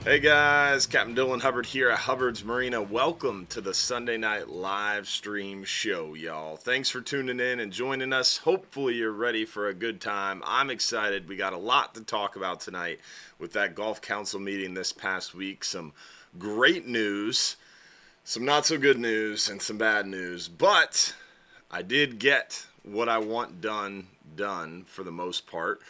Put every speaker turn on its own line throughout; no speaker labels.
Hey guys, Captain Dylan Hubbard here at Hubbard's Marina. Welcome to the Sunday night live stream show, y'all. Thanks for tuning in and joining us. Hopefully you're ready for a good time. I'm excited. We got a lot to talk about tonight with that golf council meeting this past week. Some great news, some not so good news, and some bad news. But I did get what I want done for the most part.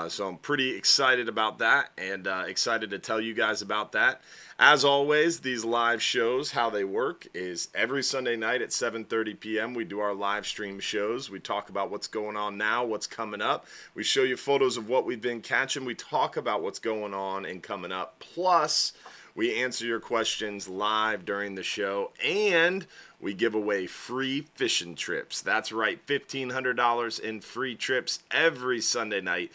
So I'm pretty excited about that and excited to tell you guys about that. As always, these live shows, how they work is every Sunday night at 7:30 p.m. we do our live stream shows. We talk about what's going on now, what's coming up. We show you photos of what we've been catching. We talk about what's going on and coming up. Plus, we answer your questions live during the show, and we give away free fishing trips. That's right, $1,500 in free trips every Sunday night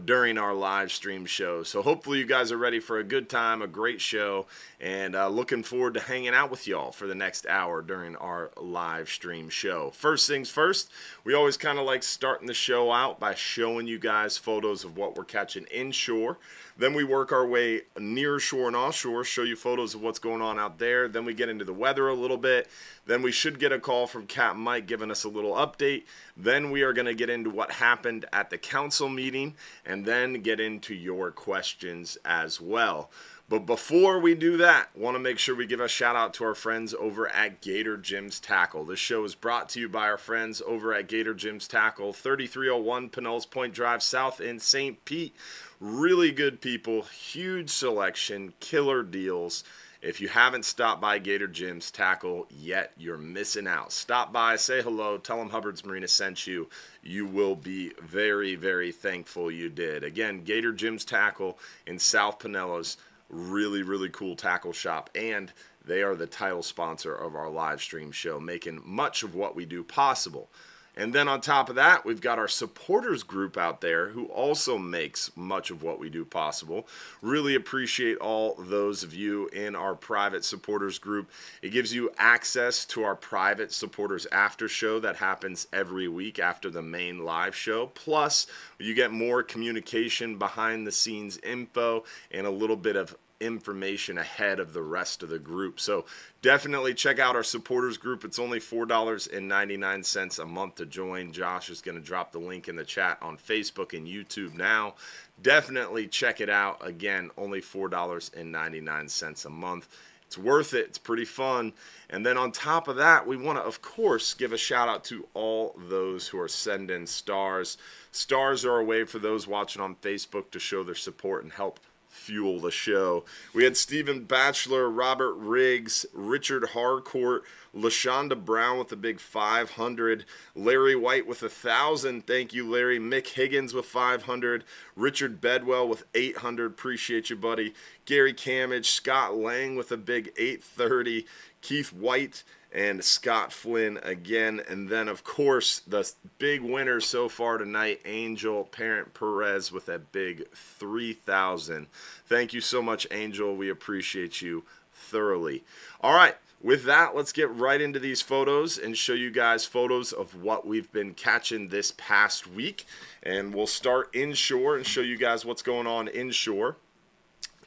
during our live stream show. So hopefully you guys are ready for a good time, a great show, and looking forward to hanging out with y'all for the next hour during our live stream show. First things first, we always kind of like starting the show out by showing you guys photos of what we're catching inshore. Then we work our way near shore and offshore, show you photos of what's going on out there. Then we get into the weather a little bit. Then we should get a call from Capt Mike giving us a little update. Then we are going to get into what happened at the council meeting and then get into your questions as well. But before we do that, want to make sure we give a shout out to our friends over at Gator Jim's Tackle. This show is brought to you by our friends over at Gator Jim's Tackle, 3301 Pinellas Point Drive South in St. Pete. Really good people, huge selection, killer deals. If you haven't stopped by Gator Jim's Tackle yet, you're missing out. Stop by, say hello, tell them Hubbard's Marina sent you. You will be very, very thankful you did. Again, Gator Jim's Tackle in South Pinellas. Really, really cool tackle shop, and they are the title sponsor of our live stream show, making much of what we do possible. And then on top of that, we've got our supporters group out there who also makes much of what we do possible. Really appreciate all those of you in our private supporters group. It gives you access to our private supporters after show that happens every week after the main live show. Plus, you get more communication, behind the scenes info, and a little bit of information ahead of the rest of the group. So definitely check out our supporters group. It's only $4.99 a month to join. Josh is going to drop the link in the chat on Facebook and YouTube now. Definitely check it out. Again, only $4.99 a month. It's worth it. It's pretty fun. And then on top of that, we want to, of course, give a shout out to all those who are sending stars. Stars are a way for those watching on Facebook to show their support and help fuel the show. We had Stephen Batchelor, Robert Riggs, Richard Harcourt, LaShonda Brown with a big 500, Larry White with 1,000. Thank you, Larry. Mick Higgins with 500, Richard Bedwell with 800. Appreciate you, buddy. Gary Camage, Scott Lang with a big 830, Keith White, and Scott Flynn again. And then, of course, the big winner so far tonight, Angel Parent Perez with a big 3,000. Thank you so much, Angel. We appreciate you thoroughly. All right, with that, let's get right into these photos and show you guys photos of what we've been catching this past week. And we'll start inshore and show you guys what's going on inshore.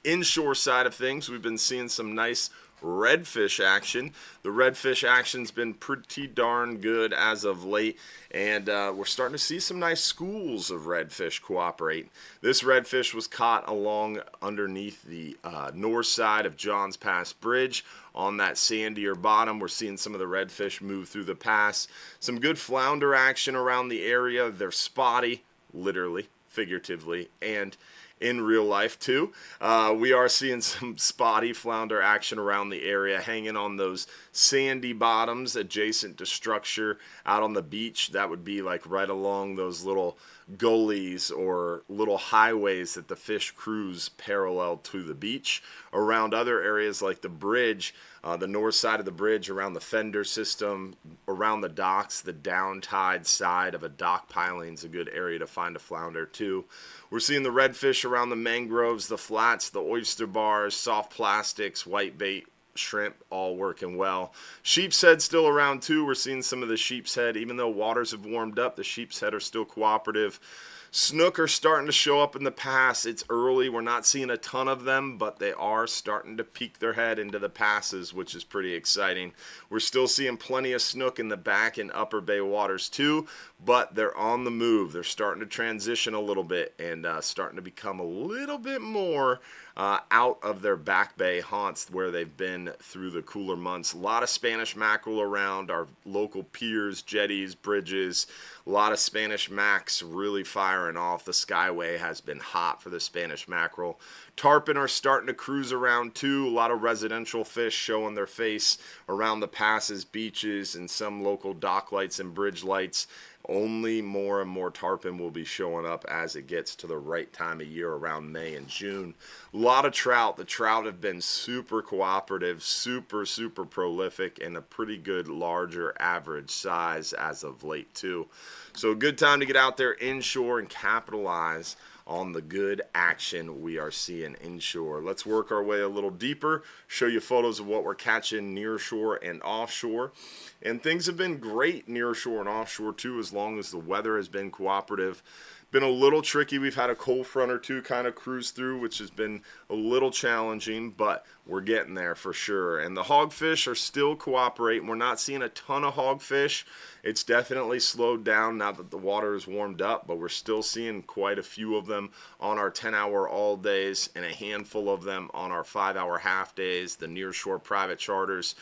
Inshore side of things, we've been seeing some nice redfish action. The redfish action's been pretty darn good as of late, and we're starting to see some nice schools of redfish cooperate. This redfish was caught along underneath the north side of Johns Pass Bridge on that sandier bottom. We're seeing some of the redfish move through the pass. Some good flounder action around the area. They're spotty, literally, figuratively, and in real life too. We are seeing some spotty flounder action around the area, hanging on those sandy bottoms adjacent to structure out on the beach. That would be like right along those little gullies or little highways that the fish cruise parallel to the beach. Around other areas like the bridge, the north side of the bridge, around the fender system, around the docks, the downtide side of a dock piling is a good area to find a flounder too. We're seeing the redfish around the mangroves, the flats, the oyster bars, soft plastics, white bait, shrimp, all working well. Sheep's head still around too. We're seeing some of the sheep's head, even though waters have warmed up, the sheep's head are still cooperative. Snook are starting to show up in the pass. It's early. We're not seeing a ton of them, but they are starting to peek their head into the passes, which is pretty exciting. We're still seeing plenty of snook in the back and upper bay waters too, but they're on the move. They're starting to transition a little bit and starting to become a little bit more out of their back bay haunts where they've been through the cooler months. A lot of Spanish mackerel around our local piers, jetties, bridges. A lot of Spanish macks really firing off. The Skyway has been hot for the Spanish mackerel. Tarpon are starting to cruise around too. A lot of residential fish showing their face around the passes, beaches, and some local dock lights and bridge lights. Only more and more tarpon will be showing up as it gets to the right time of year around May and June. A lot of trout. The trout have been super cooperative, super prolific, and a pretty good larger average size as of late too. So a good time to get out there inshore and capitalize on the good action we are seeing inshore. Let's work our way a little deeper, show you photos of what we're catching near shore and offshore. And things have been great near shore and offshore too, as long as the weather has been cooperative. Been a little tricky. We've had a cold front or two kind of cruise through, which has been a little challenging, but we're getting there for sure. And the hogfish are still cooperating. We're not seeing a ton of hogfish. It's definitely slowed down now that the water is warmed up, but we're still seeing quite a few of them on our 10-hour all days and a handful of them on our 5-hour half days, the nearshore private charters.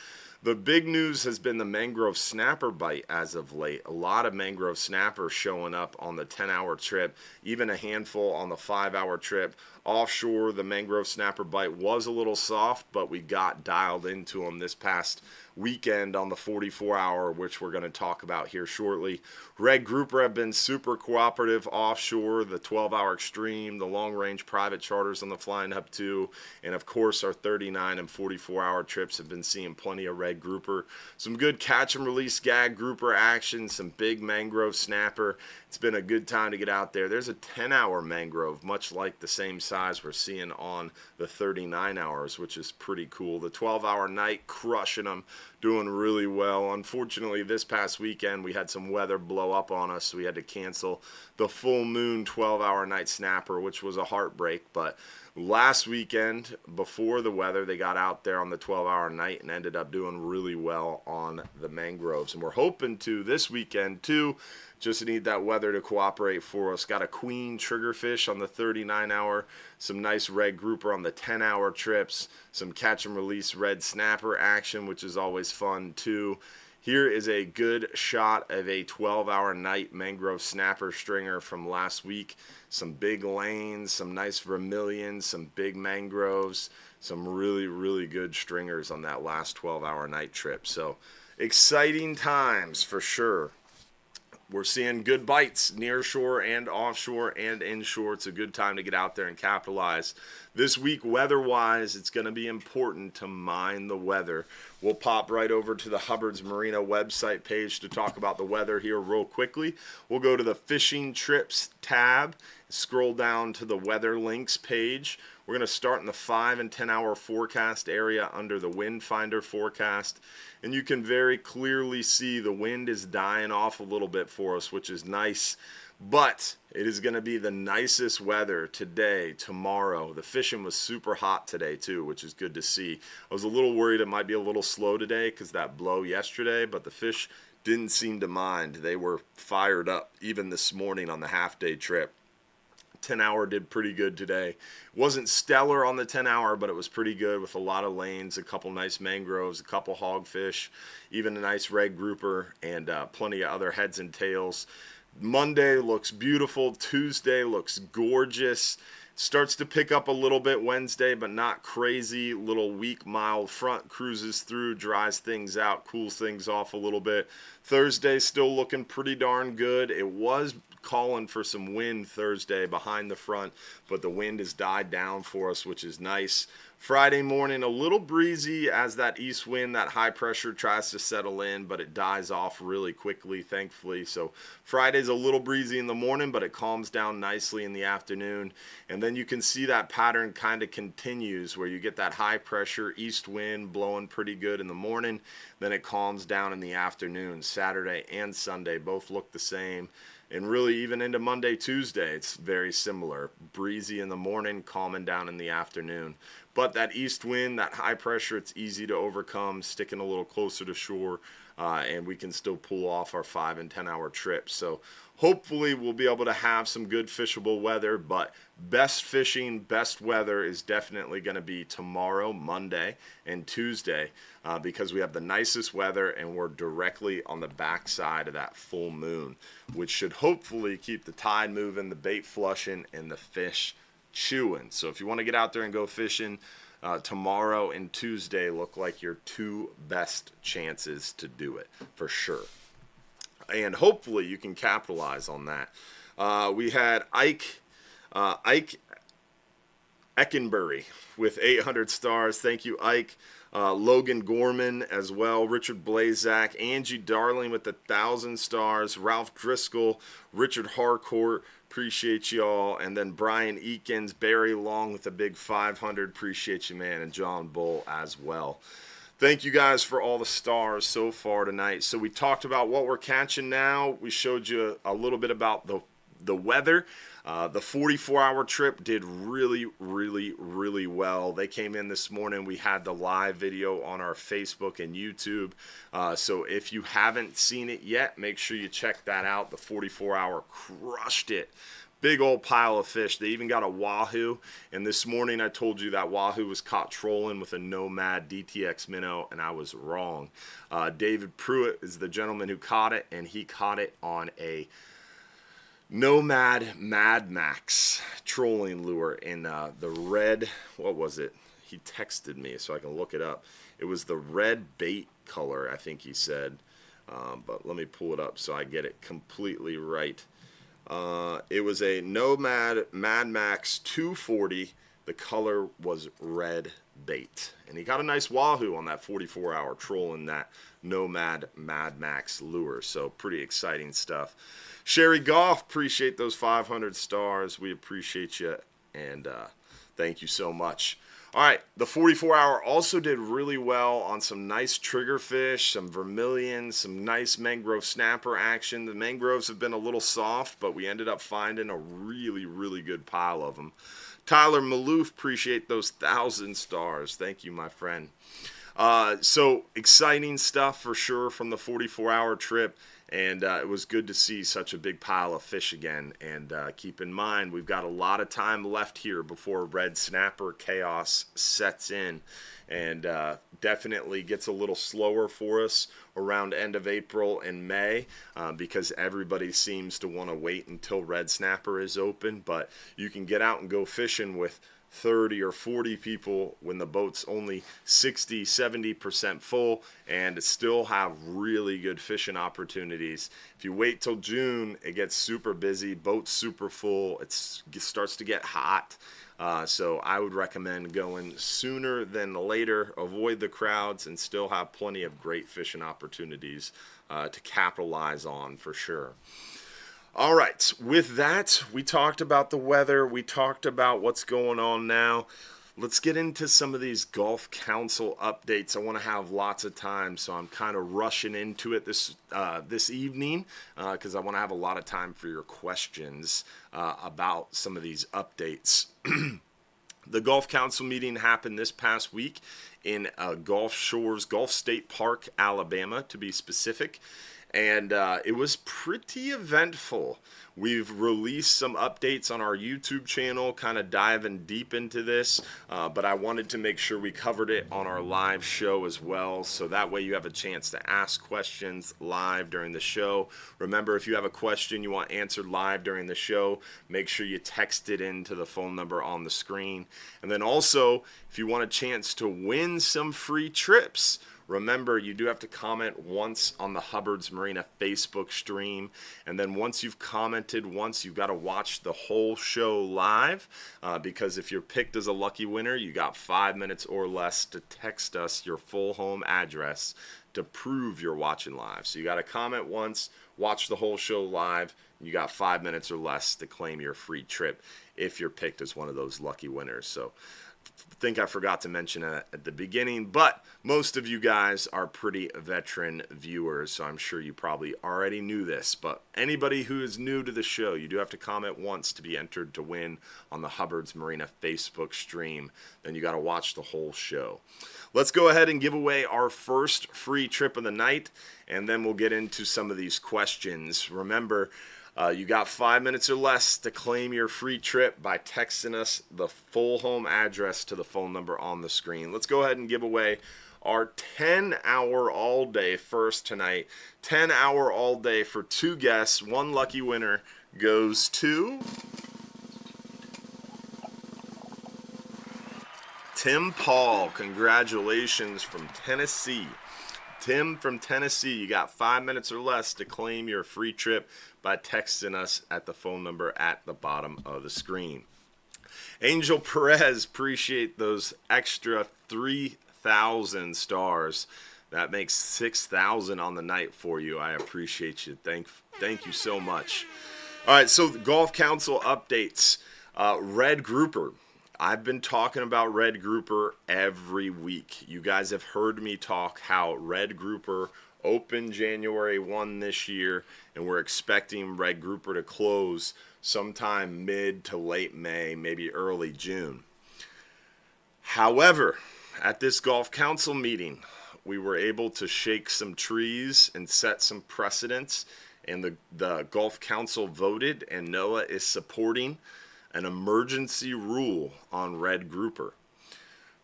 The big news has been the mangrove snapper bite as of late. A lot of mangrove snappers showing up on the 10-hour trip, even a handful on the 5-hour trip. Offshore, the mangrove snapper bite was a little soft, but we got dialed into them this past weekend on the 44-hour, which we're going to talk about here shortly. Red grouper have been super cooperative offshore, the 12-hour extreme, the long-range private charters on the Flying Hub 2, and of course our 39 and 44-hour trips have been seeing plenty of red grouper. Some good catch and release gag grouper action, some big mangrove snapper. It's been a good time to get out there. There's a 10-hour mangrove, much like the same size we're seeing on the 39 hours, which is pretty cool. The 12-hour night, crushing them, doing really well. Unfortunately, this past weekend, we had some weather blow up on us, so we had to cancel the full moon 12-hour night snapper, which was a heartbreak. But last weekend, before the weather, they got out there on the 12-hour night and ended up doing really well on the mangroves. And we're hoping to this weekend, too. Just need that weather to cooperate for us. Got a queen triggerfish on the 39-hour, some nice red grouper on the 10-hour trips, some catch and release red snapper action, which is always fun too. Here is a good shot of a 12-hour night mangrove snapper stringer from last week. Some big lanes, some nice vermilion, some big mangroves, some really good stringers on that last 12-hour night trip. So exciting times for sure. We're seeing good bites near shore and offshore and inshore. It's a good time to get out there and capitalize. This week, weather-wise, it's going to be important to mine the weather. We'll pop right over to the Hubbard's Marina website page to talk about the weather here real quickly. We'll go to the Fishing Trips tab, scroll down to the Weather Links page. We're going to start in the 5 and 10-hour forecast area under the Wind Finder forecast. And you can very clearly see the wind is dying off a little bit for us, which is nice. But it is going to be the nicest weather today, tomorrow. The fishing was super hot today too, which is good to see. I was a little worried it might be a little slow today because that blow yesterday, but the fish didn't seem to mind. They were fired up even this morning on the half-day trip. 10-hour did pretty good today. Wasn't stellar on the 10-hour, but it was pretty good with a lot of lanes, a couple nice mangroves, a couple hogfish, even a nice red grouper, and plenty of other heads and tails. Monday looks beautiful. Tuesday looks gorgeous. Starts to pick up a little bit Wednesday, but not crazy. Little weak, mild front cruises through, dries things out, cools things off a little bit. Thursday still looking pretty darn good. It was calling for some wind Thursday behind the front, but the wind has died down for us, which is nice. Friday morning, a little breezy as that east wind, that high pressure tries to settle in, but it dies off really quickly, thankfully. So Friday's a little breezy in the morning, but it calms down nicely in the afternoon. And then you can see that pattern kind of continues where you get that high pressure east wind blowing pretty good in the morning. Then it calms down in the afternoon. Saturday and Sunday both look the same. And really, even into Monday, Tuesday, it's very similar. Breezy in the morning, calming down in the afternoon. But that east wind, that high pressure, it's easy to overcome, sticking a little closer to shore, and we can still pull off our 5 and 10 hour trips. So hopefully we'll be able to have some good fishable weather, but best fishing, best weather is definitely going to be tomorrow, Monday, and Tuesday, because we have the nicest weather and we're directly on the backside of that full moon, which should hopefully keep the tide moving, the bait flushing, and the fish chewing. So if you want to get out there and go fishing, tomorrow and Tuesday look like your 2 best chances to do it for sure. And hopefully you can capitalize on that. We had Ike Eckenbury with 800 stars. Thank you, Ike. Logan Gorman as well. Richard Blazak. Angie Darling with 1,000 stars. Ralph Driscoll. Richard Harcourt. Appreciate y'all. And then Brian Eakins. Barry Long with a big 500. Appreciate you, man. And John Bull as well. Thank you guys for all the stars so far tonight. So we talked about what we're catching now. We showed you a little bit about the weather. The 44-hour trip did really, really, really well. They came in this morning. We had the live video on our Facebook and YouTube. So if you haven't seen it yet, make sure you check that out. The 44-hour crushed it. Big old pile of fish. They even got a wahoo. And this morning I told you that wahoo was caught trolling with a Nomad DTX minnow, and I was wrong. David Pruitt is the gentleman who caught it, and he caught it on a Nomad Mad Max trolling lure in the red, what was it? He texted me so I can look it up. It was the red bait color, I think he said. But let me pull it up so I get it completely right. It was a Nomad Mad Max 240. The color was red bait. And he got a nice wahoo on that 44-hour trolling that Nomad Mad Max lure. So pretty exciting stuff. Sherry Goff, appreciate those 500 stars. We appreciate you, and thank you so much. All right, the 44-hour also did really well on some nice triggerfish, some vermilion, some nice mangrove snapper action. The mangroves have been a little soft, but we ended up finding a really, really good pile of them. Tyler Maloof, appreciate those 1,000 stars. Thank you, my friend. So exciting stuff for sure from the 44-hour trip. And it was good to see such a big pile of fish again. And keep in mind, we've got a lot of time left here before red snapper chaos sets in. And definitely gets a little slower for us around end of April and May because everybody seems to want to wait until red snapper is open. But you can get out and go fishing with 30 or 40 people when the boat's only 60, 70% full, and still have really good fishing opportunities. If you wait till June, it gets super busy, boat's super full, it starts to get hot. So I would recommend going sooner than later, avoid the crowds, and still have plenty of great fishing opportunities to capitalize on for sure. All right, with that, we talked about the weather, we talked about what's going on now. Let's get into some of these Gulf Council updates. I want to have lots of time, so I'm kind of rushing into it this evening because I want to have a lot of time for your questions about some of these updates. The Gulf Council meeting happened this past week in Gulf Shores, Gulf State Park, Alabama, to be specific. And it was pretty eventful. We've released some updates on our YouTube channel, kind of diving deep into this, but I wanted to make sure we covered it on our live show as well, so that way you have a chance to ask questions live during the show. Remember, if you have a question you want answered live during the show, make sure you text it into the phone number on the screen. And then also, if you want a chance to win some free trips, Remember, you do have to comment once on the Hubbard's Marina Facebook stream, and then once you've commented once, you've got to watch the whole show live, because if you're picked as a lucky winner, you got 5 minutes or less to text us your full home address to prove you're watching live. So you got to comment once, watch the whole show live, and you got 5 minutes or less to claim your free trip if you're picked as one of those lucky winners. So I think I forgot to mention that at the beginning, but most of you guys are pretty veteran viewers, so I'm sure you probably already knew this. But anybody who is new to the show, you do have to comment once to be entered to win on the Hubbard's Marina Facebook stream. Then you got to watch the whole show. Let's go ahead and give away our first free trip of the night, and then we'll get into some of these questions. Remember, you got 5 minutes or less to claim your free trip by texting us the full home address to the phone number on the screen. Let's go ahead and give away our 10-hour all-day first tonight. 10-hour all-day for 2 guests. One lucky winner goes to Tim Paul. Congratulations from Tennessee. Tim from Tennessee, you got 5 minutes or less to claim your free trip by texting us at the phone number at the bottom of the screen. Angel Perez, appreciate those extra 3,000 stars. That makes 6,000 on the night for you. I appreciate you. Thank you so much. All right, so the Golf Council updates. Red Grouper. I've been talking about Red Grouper every week. You guys have heard me talk how Red Grouper opened January 1 this year, and we're expecting Red Grouper to close sometime mid to late May, maybe early June. However, at this Golf Council meeting, we were able to shake some trees and set some precedents, and the Golf Council voted, and NOAA is supporting an emergency rule on Red Grouper.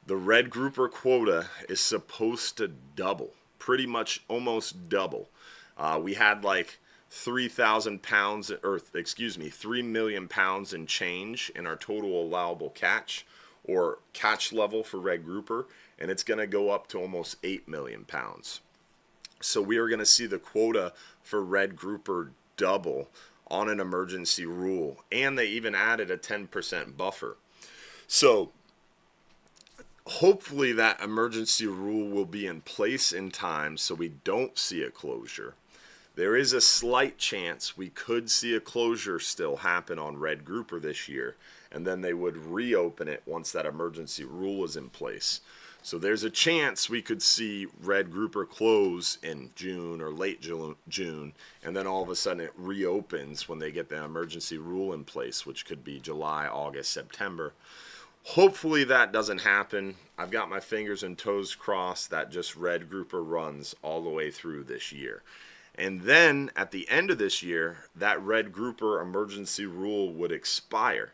The Red Grouper quota is supposed to double, pretty much almost double. We had like 3,000 pounds, or 3 million pounds in change in our total allowable catch, or catch level for Red Grouper, and it's going to go up to almost 8 million pounds. So we are going to see the quota for Red Grouper double on an emergency rule, and they even added a 10% buffer. So hopefully that emergency rule will be in place in time so we don't see a closure. There is a slight chance we could see a closure still happen on Red Grouper this year, and then they would reopen it once that emergency rule is in place. So there's a chance we could see Red Grouper close in June or late June, and then all of a sudden it reopens when they get the emergency rule in place, which could be July, August, September. Hopefully that doesn't happen. I've got my fingers and toes crossed that just Red Grouper runs all the way through this year. And then at the end of this year, that Red Grouper emergency rule would expire,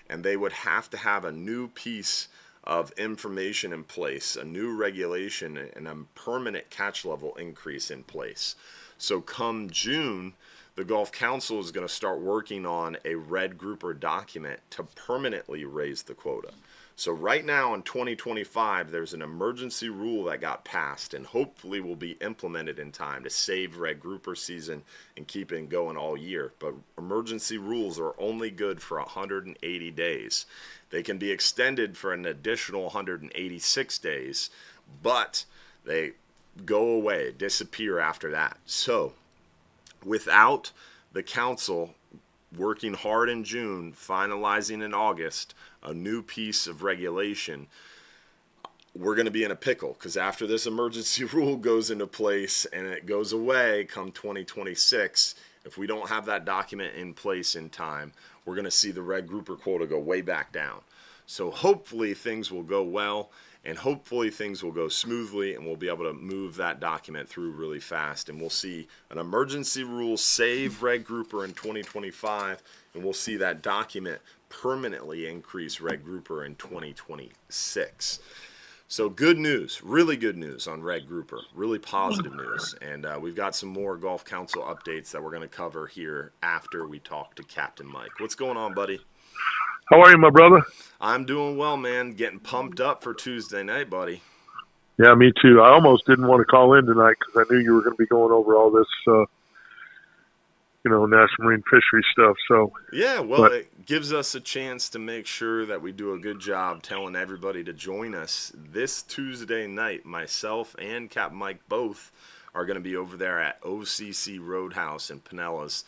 and they would have to have a new piece of information in place, a new regulation, and a permanent catch level increase in place. So come June, the Golf Council is going to start working on a Red Grouper document to permanently raise the quota. So right now in 2025, there's an emergency rule that got passed and hopefully will be implemented in time to save Red Grouper season and keep it going all year. But emergency rules are only good for 180 days. They can be extended for an additional 186 days, but they go away, disappear after that. So without the council working hard in June, finalizing in August a new piece of regulation, we're going to be in a pickle, because after this emergency rule goes into place and it goes away come 2026, if we don't have that document in place in time, we're going to see the Red Grouper quota go way back down. So hopefully things will go well, and hopefully things will go smoothly, and we'll be able to move that document through really fast, and we'll see an emergency rule save Red Grouper in 2025, and we'll see that document permanently increase Red Grouper in 2026. So good news, really good news on Red Grouper, really positive news. And we've got some more Golf Council updates that we're going to cover here after we talk to Captain Mike. What's going on, buddy?
How are you, my brother?
I'm doing well, man. Getting pumped up for Tuesday night, buddy.
Yeah, me too. I almost didn't want to call in tonight because I knew you were going to be going over all this, National Marine Fishery stuff. So
yeah, well, it gives us a chance to make sure that we do a good job telling everybody to join us this Tuesday night. Myself and Capt Mike both are going to be over there at OCC Roadhouse in Pinellas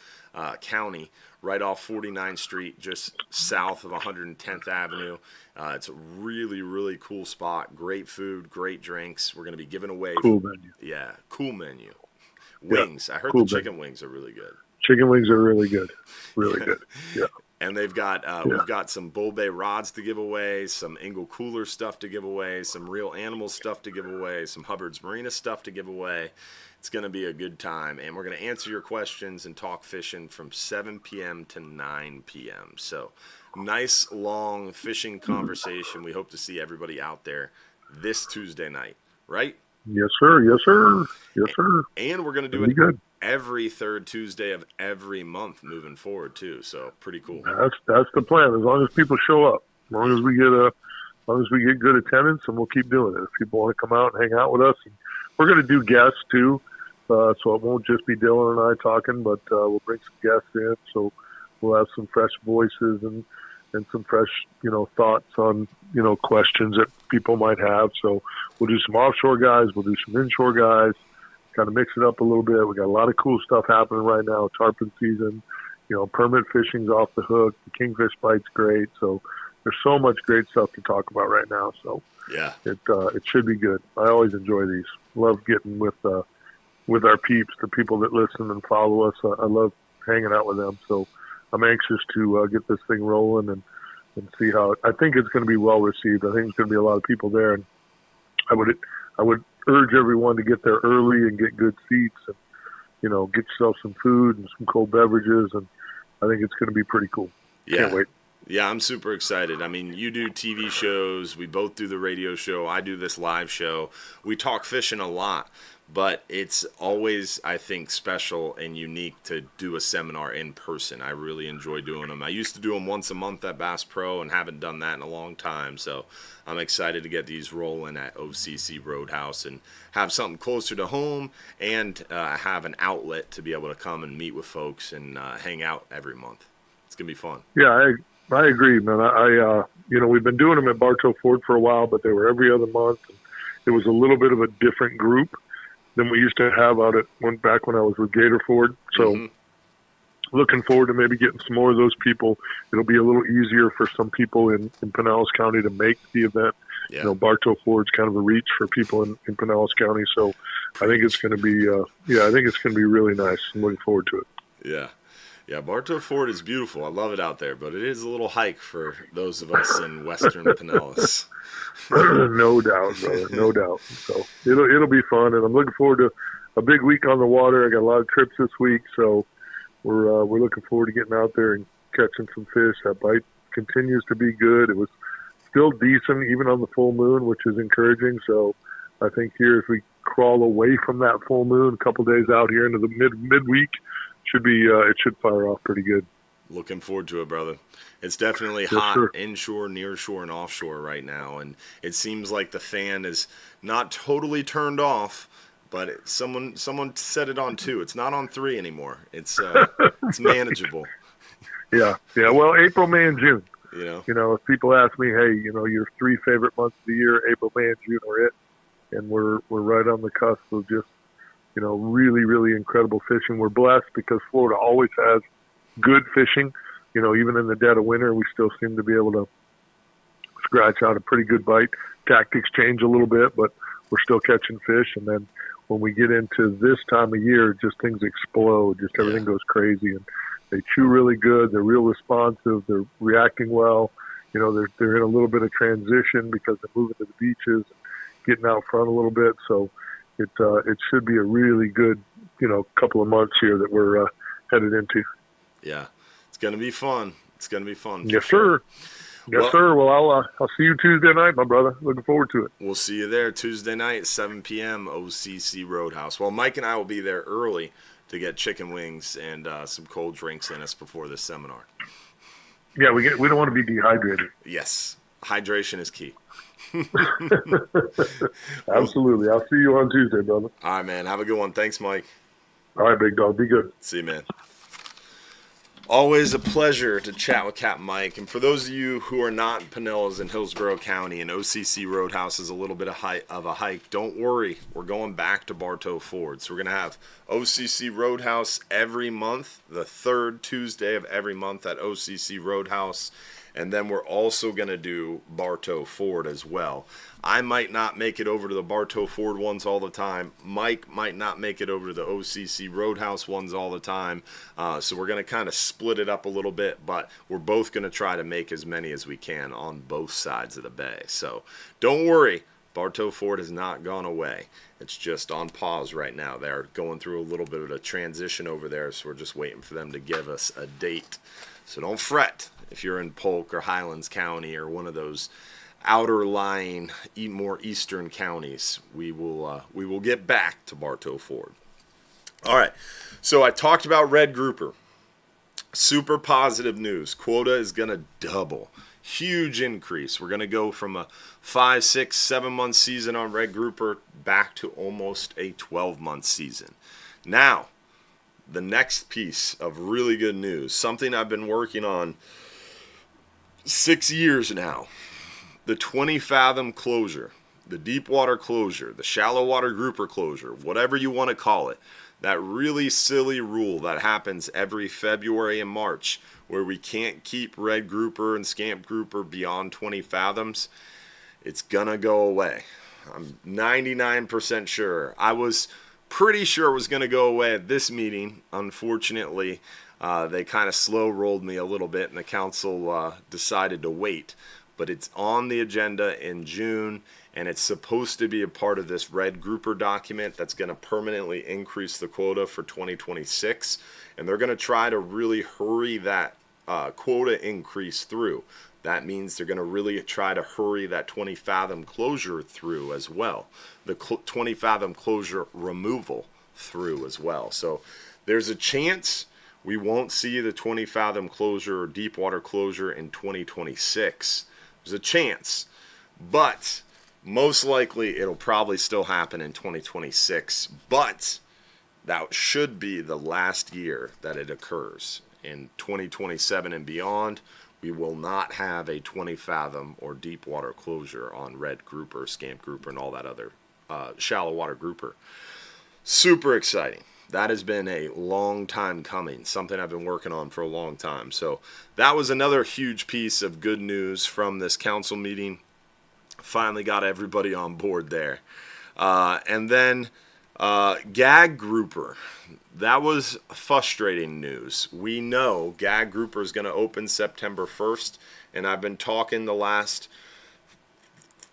County, right off 49th Street, just south of 110th Avenue. It's a really, really cool spot. Great food, great drinks. We're going to be giving away.
Cool menu.
Yeah, cool menu. Wings. I heard
cool
the chicken
menu.
wings are really good.
Chicken wings are really good. Really good. Yeah.
And they've got we've got some Bull Bay rods to give away, some Engel Cooler stuff to give away, some Real Animal stuff to give away, some Hubbard's Marina stuff to give away. It's going to be a good time, and we're going to answer your questions and talk fishing from 7 p.m. to 9 p.m. So nice, long fishing conversation. We hope to see everybody out there this Tuesday night, right?
Yes, sir. Yes, sir. Yes, sir.
And we're going to do it every third Tuesday of every month moving forward too. So pretty cool.
That's the plan. As long as people show up, as long as we get good attendance, and we'll keep doing it. If people want to come out and hang out with us, and we're going to do guests too. So it won't just be Dylan and I talking, but we'll bring some guests in. So we'll have some fresh voices and some fresh, thoughts on, questions that people might have. So we'll do some offshore guys. We'll do some inshore guys, kind of mix it up a little bit. We got a lot of cool stuff happening right now. Tarpon season, permit fishing's off the hook. The kingfish bite's great. So there's so much great stuff to talk about right now. So
yeah,
it should be good. I always enjoy these. Love getting with our peeps, the people that listen and follow us. I love hanging out with them. So I'm anxious to get this thing rolling and see how. I think it's going to be well received. I think there's going to be a lot of people there, and I would urge everyone to get there early and get good seats and get yourself some food and some cold beverages, and I think it's going to be pretty cool.
Yeah.
Can't wait.
Yeah, I'm super excited. I mean, you do TV shows. We both do the radio show. I do this live show. We talk fishing a lot, but it's always, I think, special and unique to do a seminar in person. I really enjoy doing them. I used to do them once a month at Bass Pro and haven't done that in a long time. So I'm excited to get these rolling at OCC Roadhouse and have something closer to home and have an outlet to be able to come and meet with folks and hang out every month. It's going to be fun.
Yeah, I agree, man. We've been doing them at Bartow Ford for a while, but they were every other month. It was a little bit of a different group than we used to have out back when I was with Gator Ford. So looking forward to maybe getting some more of those people. It'll be a little easier for some people in Pinellas County to make the event.
Yeah.
Bartow Ford's kind of a reach for people in Pinellas County. So I think it's going to be, really nice. I'm looking forward to it.
Yeah. Yeah, Bartow Ford is beautiful. I love it out there, but it is a little hike for those of us in western Pinellas.
No doubt, brother. No doubt. So it'll be fun, and I'm looking forward to a big week on the water. I got a lot of trips this week, so we're looking forward to getting out there and catching some fish. That bite continues to be good. It was still decent even on the full moon, which is encouraging. So I think here as we crawl away from that full moon, a couple days out here into the midweek, it should fire off pretty good.
Looking forward to it, brother. It's definitely hot inshore, nearshore, and offshore right now, and it seems like the fan is not totally turned off, but someone set it on 2. It's not on 3 anymore. It's manageable.
Yeah. Well, April, May, and June.
If
people ask me, hey, your 3 favorite months of the year, April, May, and June are it, and we're right on the cusp of just really, really incredible fishing. We're blessed because Florida always has good fishing. Even in the dead of winter, we still seem to be able to scratch out a pretty good bite. Tactics change a little bit, but we're still catching fish. And then when we get into this time of year, just things explode. Just everything goes crazy. And they chew really good. They're real responsive. They're reacting well. They're in a little bit of transition because they're moving to the beaches, getting out front a little bit. So it should be a really good, couple of months here that we're headed into.
Yeah, it's going to be fun. It's going to be fun.
Yes, sir. Yes, sir. Well, I'll see you Tuesday night, my brother. Looking forward to it.
We'll see you there Tuesday night, 7 p.m., OCC Roadhouse. Well, Mike and I will be there early to get chicken wings and some cold drinks in us before this seminar.
Yeah, we don't want to be dehydrated.
Yes, hydration is key.
Absolutely. I'll see you on Tuesday, brother.
All right, man. Have a good one. Thanks, Mike.
All right, big dog. Be good.
See you, man. Always a pleasure to chat with Capt Mike. And for those of you who are not in Pinellas in Hillsborough County, and OCC Roadhouse is a little bit of a hike, don't worry. We're going back to Bartow Ford. So we're going to have OCC Roadhouse every month, the third Tuesday of every month at OCC Roadhouse. And then we're also going to do Bartow Ford as well. I might not make it over to the Bartow Ford ones all the time. Mike might not make it over to the OCC Roadhouse ones all the time. So we're going to kind of split it up a little bit, but we're both going to try to make as many as we can on both sides of the bay. So don't worry, Bartow Ford has not gone away. It's just on pause right now. They're going through a little bit of a transition over there, so we're just waiting for them to give us a date. So don't fret if you're in Polk or Highlands County or one of those outer lying, more eastern counties. We will get back to Bartow Ford. All right, so I talked about red grouper. Super positive news. Quota is going to double. Huge increase. We're going to go from a 5, 6, 7-month season on red grouper back to almost a 12-month season. Now, the next piece of really good news, something I've been working on 6 years now, the 20-fathom closure, the deep water closure, the shallow water grouper closure, whatever you want to call it, that really silly rule that happens every February and March where we can't keep red grouper and scamp grouper beyond 20 fathoms, it's going to go away. I'm 99% sure. I was pretty sure it was going to go away at this meeting. Unfortunately, they kind of slow rolled me a little bit and the council decided to wait. But it's on the agenda in June, and it's supposed to be a part of this red grouper document that's going to permanently increase the quota for 2026. And they're going to try to really hurry that quota increase through. That means they're going to really try to hurry that 20-fathom closure through as well. The 20-fathom closure removal through as well. So there's a chance we won't see the 20-fathom closure or deep water closure in 2026. There's a chance, but most likely it'll probably still happen in 2026, but that should be the last year that it occurs. In 2027 and beyond, we will not have a 20-fathom or deep water closure on red grouper, scamp grouper, and all that other shallow water grouper. Super exciting. That has been a long time coming, something I've been working on for a long time. So that was another huge piece of good news from this council meeting. Finally got everybody on board there. And then gag grouper. That was frustrating news. We know gag grouper is going to open September 1st, and I've been talking the last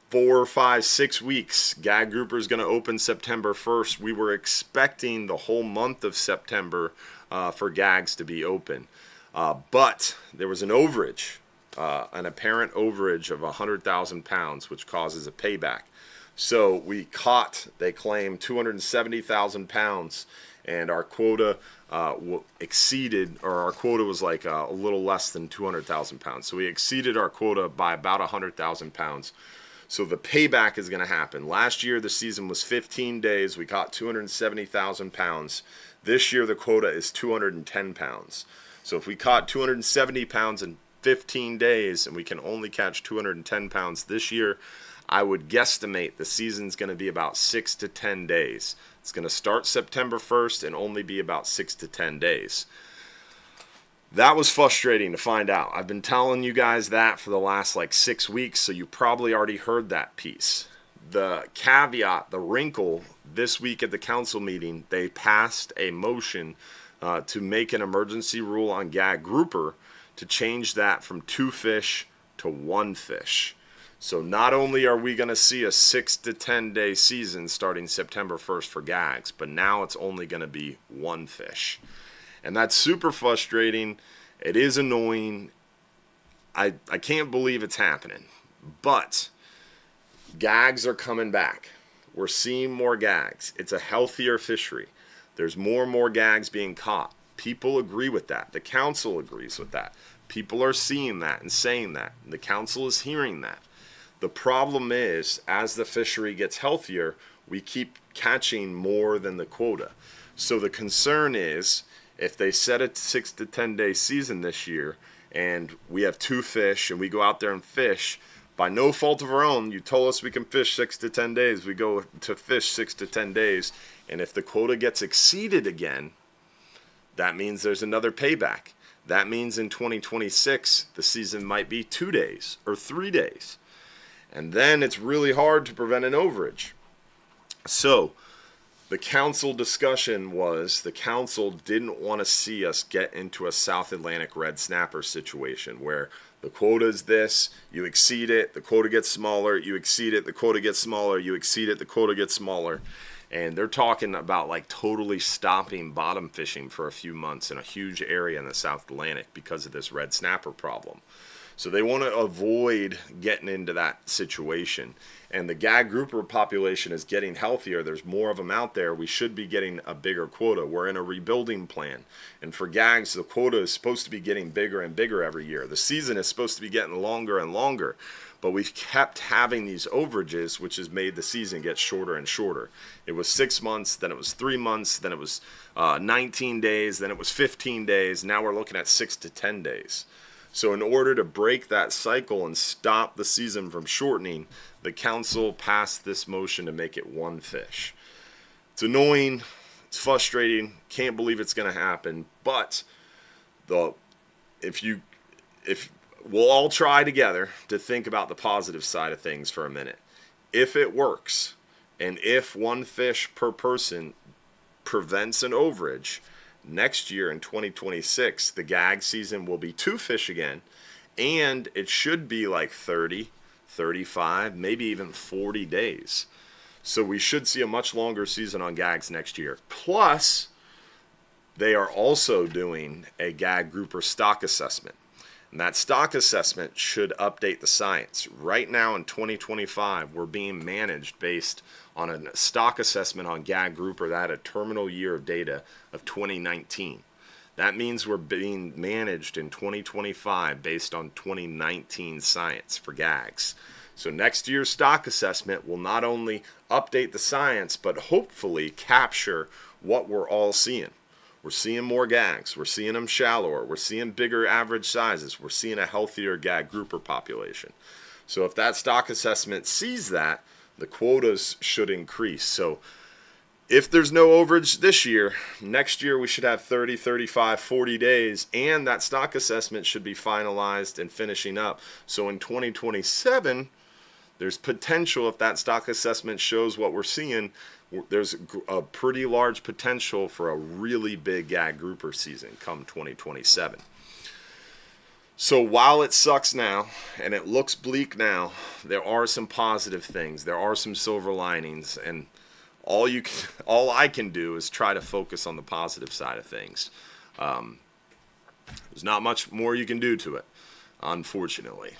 4, 5, 6 weeks. Gag grouper is going to open September 1st. We were expecting the whole month of September for gags to be open. But there was an overage, an apparent overage of 100,000 pounds, which causes a payback. So we caught, they claim, 270,000 pounds, and our quota exceeded, or our quota was like a little less than 200,000 pounds. So we exceeded our quota by about 100,000 pounds. So the payback is going to happen. Last year, the season was 15 days. We caught 270,000 pounds. This year, the quota is 210 pounds. So if we caught 270 pounds in 15 days and we can only catch 210 pounds this year, I would guesstimate the season's going to be about 6 to 10 days. It's going to start September 1st and only be about 6 to 10 days. That was frustrating to find out. I've been telling you guys that for the last 6 weeks, so you probably already heard that piece. The caveat, the wrinkle, this week at the council meeting, they passed a motion to make an emergency rule on gag grouper to change that from 2 fish to 1 fish. So not only are we going to see a 6 to 10 day season starting September 1st for gags, but now it's only going to be 1 fish. And that's super frustrating. It is annoying. I can't believe it's happening. But gags are coming back. We're seeing more gags. It's a healthier fishery. There's more and more gags being caught. People agree with that. The council agrees with that. People are seeing that and saying that. The council is hearing that. The problem is, as the fishery gets healthier, we keep catching more than the quota. So the concern is, if they set a 6 to 10 day season this year, and we have 2 fish, and we go out there and fish, by no fault of our own, you told us we can fish 6 to 10 days, we go to fish 6 to 10 days, and if the quota gets exceeded again, that means there's another payback. That means in 2026, the season might be 2 days or 3 days. And then it's really hard to prevent an overage. So the council discussion was the council didn't want to see us get into a South Atlantic red snapper situation where the quota is this, you exceed it, the quota gets smaller, you exceed it, the quota gets smaller, you exceed it, the quota gets smaller. And they're talking about like totally stopping bottom fishing for a few months in a huge area in the South Atlantic because of this red snapper problem. So they want to avoid getting into that situation. And the gag grouper population is getting healthier. There's more of them out there. We should be getting a bigger quota. We're in a rebuilding plan. And for gags, the quota is supposed to be getting bigger and bigger every year. The season is supposed to be getting longer and longer. But we've kept having these overages, which has made the season get shorter and shorter. It was 6 months, then it was 3 months, then it was 19 days, then it was 15 days. Now we're looking at 6 to 10 days. So in order to break that cycle and stop the season from shortening, the council passed this motion to make it 1 fish. It's annoying, it's frustrating, can't believe it's going to happen, but if we'll all try together to think about the positive side of things for a minute. If it works, and if 1 fish per person prevents an overage, next year in 2026, the gag season will be 2 fish again, and it should be like 30, 35, maybe even 40 days. So we should see a much longer season on gags next year. Plus, they are also doing a gag grouper stock assessment. And that stock assessment should update the science. Right now in 2025, we're being managed based on a stock assessment on gag grouper that had a terminal year of data of 2019. That means we're being managed in 2025 based on 2019 science for gags. So next year's stock assessment will not only update the science, but hopefully capture what we're all seeing. We're seeing more gags. We're seeing them shallower. We're seeing bigger average sizes. We're seeing a healthier gag grouper population. So if that stock assessment sees that, the quotas should increase. So if there's no overage this year, next year we should have 30, 35, 40 days, and that stock assessment should be finalized and finishing up. So in 2027, there's potential, if that stock assessment shows what we're seeing, there's a pretty large potential for a really big gag grouper season come 2027. So while it sucks now and it looks bleak now, there are some positive things. There are some silver linings, and all I can do is try to focus on the positive side of things. There's not much more you can do to it, unfortunately.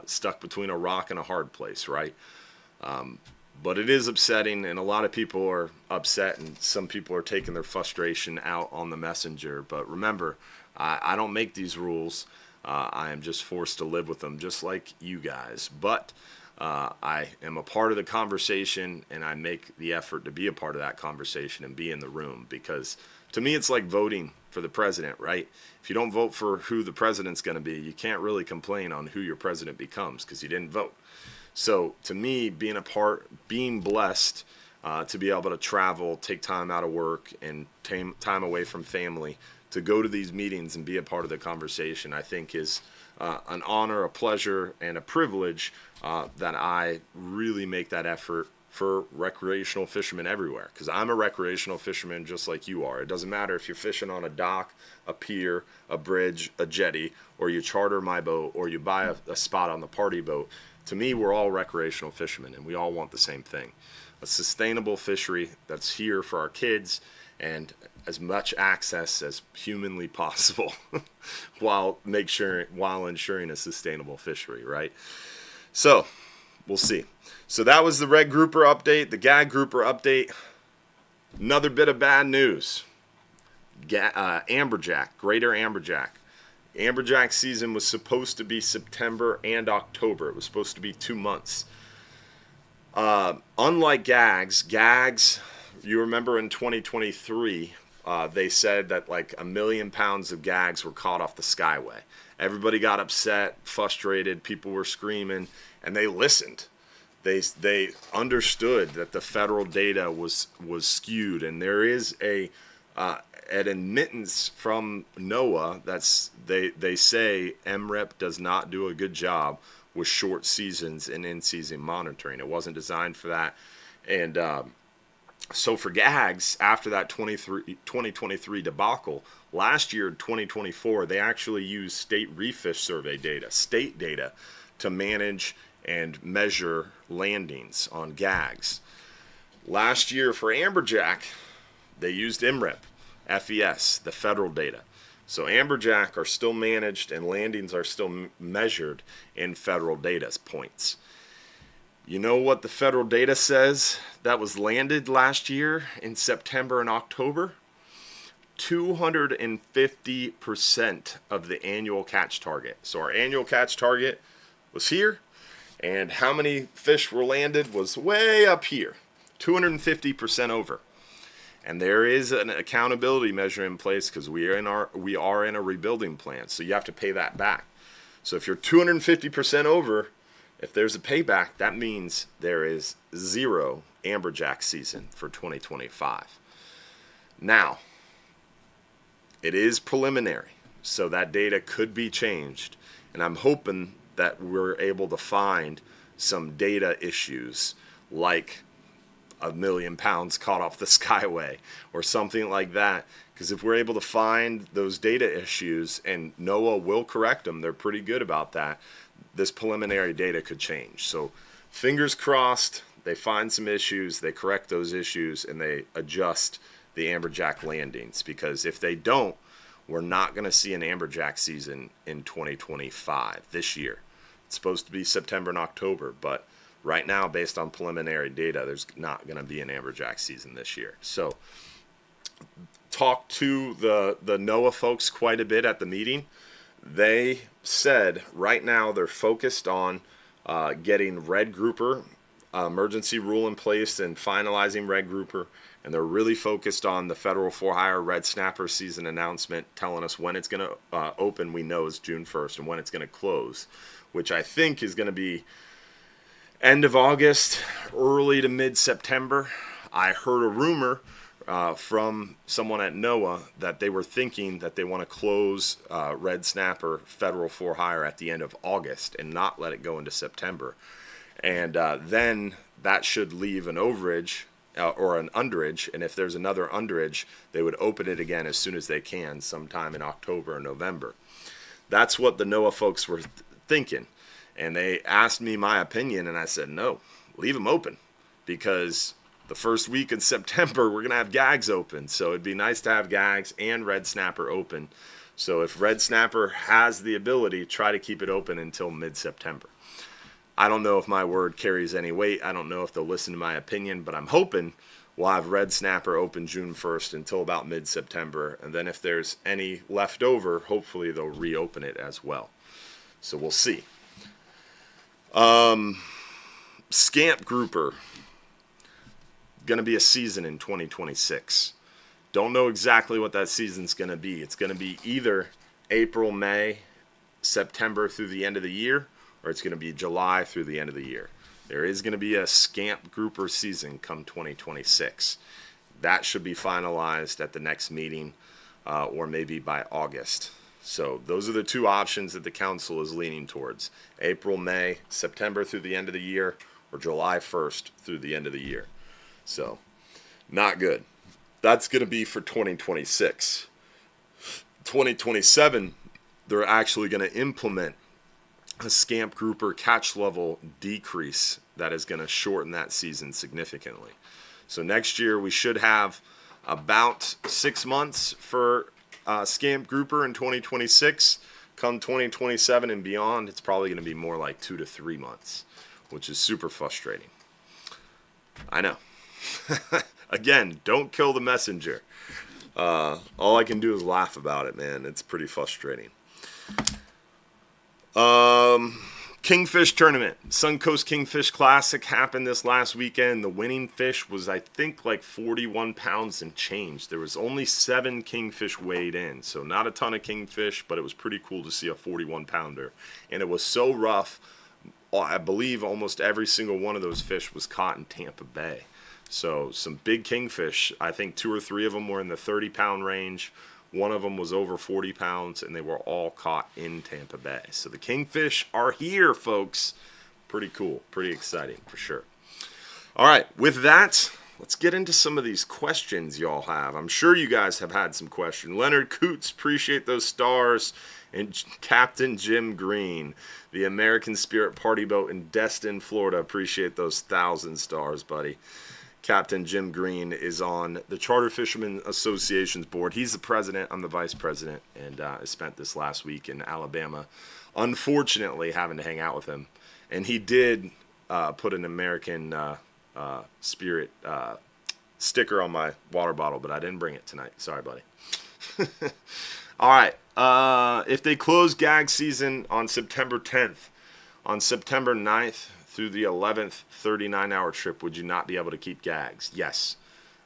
Stuck between a rock and a hard place, right? But it is upsetting, and a lot of people are upset, and some people are taking their frustration out on the messenger. But remember, I don't make these rules. I am just forced to live with them, just like you guys. But I am a part of the conversation, and I make the effort to be a part of that conversation and be in the room. Because to me, it's like voting for the president, right? If you don't vote for who the president's going to be, you can't really complain on who your president becomes because you didn't vote. So to me, being blessed to be able to travel, take time out of work, and time away from family to go to these meetings and be a part of the conversation, I think is an honor, a pleasure, and a privilege that I really make that effort for recreational fishermen everywhere. Because I'm a recreational fisherman just like you are. It doesn't matter if you're fishing on a dock, a pier, a bridge, a jetty, or you charter my boat, or you buy a spot on the party boat. To me, we're all recreational fishermen, and we all want the same thing. A sustainable fishery that's here for our kids and as much access as humanly possible while ensuring a sustainable fishery, right? So, we'll see. So that was the red grouper update, the gag grouper update. Another bit of bad news. Amberjack, greater amberjack. Amberjack season was supposed to be September and October. It was supposed to be 2 months. Unlike gags, you remember in 2023, they said that like 1 million pounds of gags were caught off the Skyway. Everybody got upset, frustrated, people were screaming, and they listened. They understood that the federal data was skewed, and there is an admittance from NOAA that's they say MREP does not do a good job with short seasons and in-season monitoring. It wasn't designed for that, and so for gags, after that 2023 debacle, last year, 2024, they actually used state reef fish survey data, state data, to manage and measure landings on gags. Last year for amberjack, they used MREP, FES, the federal data. So amberjack are still managed and landings are still measured in federal data points. You know what the federal data says that was landed last year in September and October? 250% of the annual catch target. So our annual catch target was here, and how many fish were landed was way up here, 250% over. And there is an accountability measure in place because we are in a rebuilding plan, so you have to pay that back. So if you're 250% over, if there's a payback, that means there is 0 amberjack season for 2025. Now, it is preliminary, so that data could be changed, and I'm hoping that we're able to find some data issues like 1 million pounds caught off the Skyway or something like that, because if we're able to find those data issues, and NOAA will correct them, they're pretty good about that, this preliminary data could change. So fingers crossed, they find some issues, they correct those issues, and they adjust the amberjack landings, because if they don't, we're not going to see an amberjack season in 2025 this year. It's supposed to be September and October, but right now, based on preliminary data, there's not going to be an amberjack season this year. So talked to the NOAA folks quite a bit at the meeting. They said right now they're focused on getting red grouper emergency rule in place and finalizing red grouper, and they're really focused on the federal for-hire red snapper season announcement telling us when it's going to open. We know is June 1st, and when it's going to close, which I think is going to be end of August, early to mid-September. I heard a rumor from someone at NOAA that they were thinking that they want to close red snapper federal for-hire at the end of August and not let it go into September. And then that should leave an overage or an underage, and if there's another underage, they would open it again as soon as they can, sometime in October or November. That's what the NOAA folks were thinking. And they asked me my opinion, and I said, no, leave them open, because the first week in September, we're going to have gags open. So it'd be nice to have gags and red snapper open. So if red snapper has the ability, try to keep it open until mid-September. I don't know if my word carries any weight. I don't know if they'll listen to my opinion, but I'm hoping we'll have red snapper open June 1st until about mid-September. And then if there's any left over, hopefully they'll reopen it as well. So we'll see. Scamp grouper, going to be a season in 2026. Don't know exactly what that season's going to be. It's going to be either April, May, September through the end of the year, or it's going to be July through the end of the year. There is going to be a scamp grouper season come 2026. That should be finalized at the next meeting, or maybe by August. So those are the two options that the council is leaning towards: April, May, September through the end of the year, or July 1st through the end of the year. So not good. That's going to be for 2026. 2027, they're actually going to implement a scamp grouper catch level decrease that is going to shorten that season significantly. So next year we should have about 6 months for scamp grouper in 2026. Come 2027 and beyond, it's probably going to be more like 2 to 3 months, which is super frustrating. I know. Again, don't kill the messenger. All I can do is laugh about it, man. It's pretty frustrating. Kingfish tournament. Suncoast Kingfish Classic happened this last weekend. The winning fish was, I think, like 41 pounds and change. There was only 7 kingfish weighed in, so not a ton of kingfish, but it was pretty cool to see a 41-pounder. And it was so rough, I believe almost every single one of those fish was caught in Tampa Bay. So some big kingfish. I think 2 or 3 of them were in the 30-pound range. One of them was over 40 pounds, and they were all caught in Tampa Bay. So the kingfish are here, folks. Pretty cool. Pretty exciting, for sure. All right, with that, let's get into some of these questions y'all have. I'm sure you guys have had some questions. Leonard Coots, appreciate those stars. And Captain Jim Green, the American Spirit Party Boat in Destin, Florida. Appreciate those 1,000 stars, buddy. Captain Jim Green is on the Charter Fishermen Association's board. He's the president. I'm the vice president, and I spent this last week in Alabama, unfortunately, having to hang out with him. And he did put an American Spirit sticker on my water bottle, but I didn't bring it tonight. Sorry, buddy. All right. If they close gag season on September 10th, on September 9th, through the 11th 39-hour trip, would you not be able to keep gags? Yes,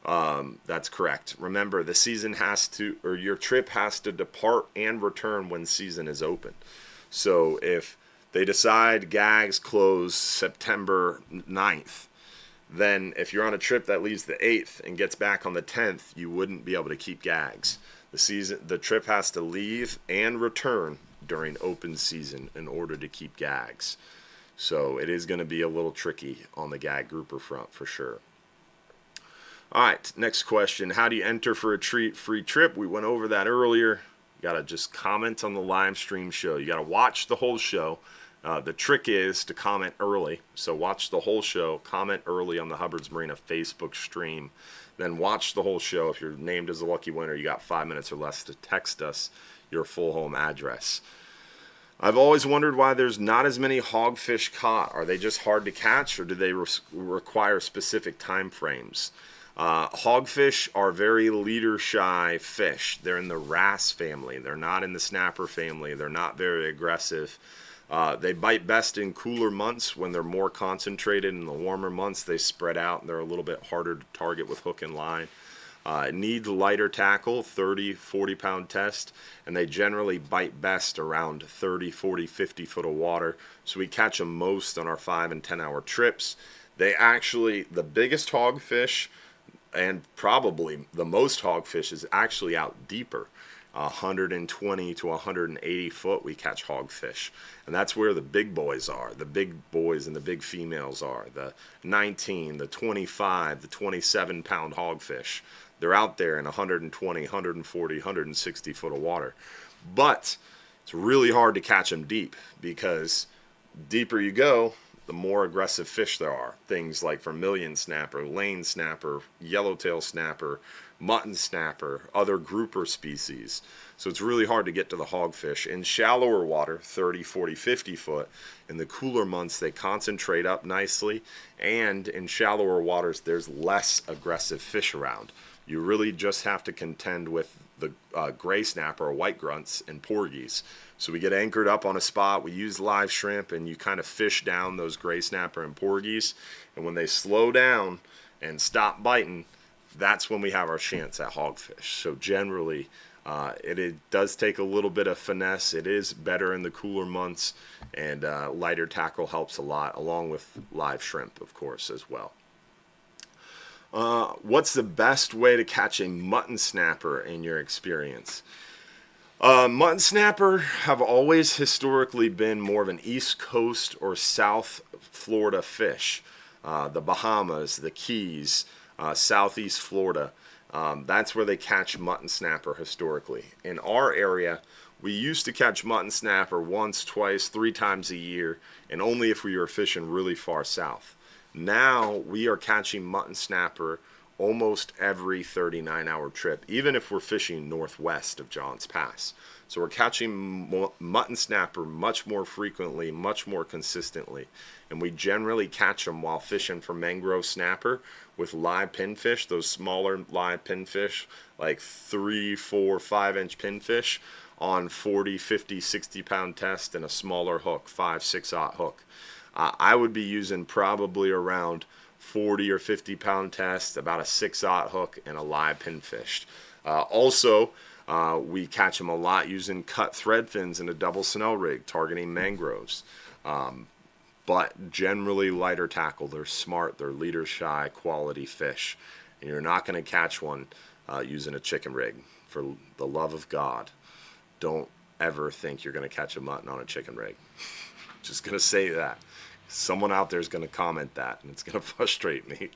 that's correct. Remember, the season has to, or your trip has to depart and return when season is open. So if they decide gags close September 9th, then if you're on a trip that leaves the 8th and gets back on the 10th, you wouldn't be able to keep gags. The trip has to leave and return during open season in order to keep gags. So it is going to be a little tricky on the gag grouper front for sure. All right, next question. How do you enter for a free trip? We went over that earlier. You got to just comment on the live stream show. You got to watch the whole show. The trick is to comment early. So watch the whole show, comment early on the Hubbard's Marina Facebook stream. Then watch the whole show. If you're named as a lucky winner, you got 5 minutes or less to text us your full home address. I've always wondered why there's not as many hogfish caught. Are they just hard to catch, or do they require specific time frames? Hogfish are very leader-shy fish. They're in the wrasse family. They're not in the snapper family. They're not very aggressive. They bite best in cooler months when they're more concentrated. In the warmer months, they spread out, and they're a little bit harder to target with hook and line. Need lighter tackle, 30, 40-pound test, and they generally bite best around 30, 40, 50 foot of water. So we catch them most on our 5 and 10-hour trips. They actually, the biggest hogfish and probably the most hogfish is actually out deeper. 120 to 180 foot we catch hogfish, and that's where the big boys are. The big boys and the big females are the 19, the 25, the 27 pound hogfish. They're out there in 120, 140, 160 foot of water, but it's really hard to catch them deep, because deeper you go, the more aggressive fish there are. Things like vermilion snapper, lane snapper, yellowtail snapper, mutton snapper, other grouper species. So it's really hard to get to the hogfish. In shallower water, 30, 40, 50 foot, in the cooler months they concentrate up nicely, and in shallower waters there's less aggressive fish around. You really just have to contend with the gray snapper or white grunts and porgies. So we get anchored up on a spot, we use live shrimp, and you kind of fish down those gray snapper and porgies, and when they slow down and stop biting, that's when we have our chance at hogfish. So generally, it does take a little bit of finesse. It is better in the cooler months, and lighter tackle helps a lot, along with live shrimp, of course, as well. What's the best way to catch a mutton snapper in your experience? Mutton snapper have always historically been more of an East Coast or South Florida fish. The Bahamas, the Keys, Southeast Florida. That's where they catch mutton snapper historically. In our area, we used to catch mutton snapper once, twice, 3 times a year, and only if we were fishing really far south. Now we are catching mutton snapper almost every 39-hour trip, even if we're fishing northwest of Johns Pass. So we're catching mutton snapper much more frequently, much more consistently. And we generally catch them while fishing for mangrove snapper with live pinfish, those smaller live pinfish, like 3, 4, 5-inch pinfish. on 40, 50, 60-pound test and a smaller hook, 5, 6/0 hook. I would be using probably around 40 or 50-pound test, about a 6/0 hook, and a live pinfish. Also, we catch them a lot using cut thread fins in a double Snell rig, targeting mangroves. But generally lighter tackle. They're smart, they're leader shy, quality fish. And you're not going to catch one using a chicken rig. For the love of God, don't ever think you're going to catch a mutton on a chicken rig. Just going to say that. Someone out there is going to comment that, and it's going to frustrate me.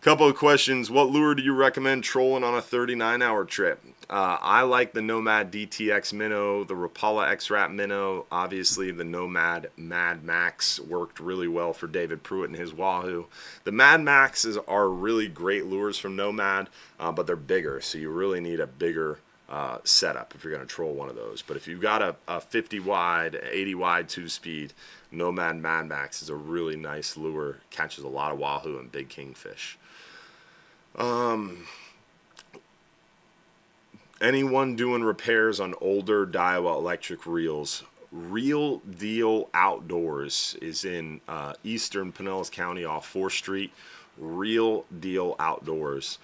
Couple of questions. What lure do you recommend trolling on a 39-hour trip? I like the Nomad DTX Minnow, the Rapala X-Rap Minnow. Obviously, the Nomad Mad Max worked really well for David Pruitt and his Wahoo. The Mad Maxes are really great lures from Nomad, but they're bigger, so you really need a bigger setup if you're going to troll one of those. But if you've got a 50 wide, 80 wide 2-speed, Nomad Mad Max is a really nice lure. Catches a lot of Wahoo and big kingfish. Anyone doing repairs on older Daiwa electric reels? Real Deal Outdoors is in eastern Pinellas County off 4th Street. Real Deal Outdoors.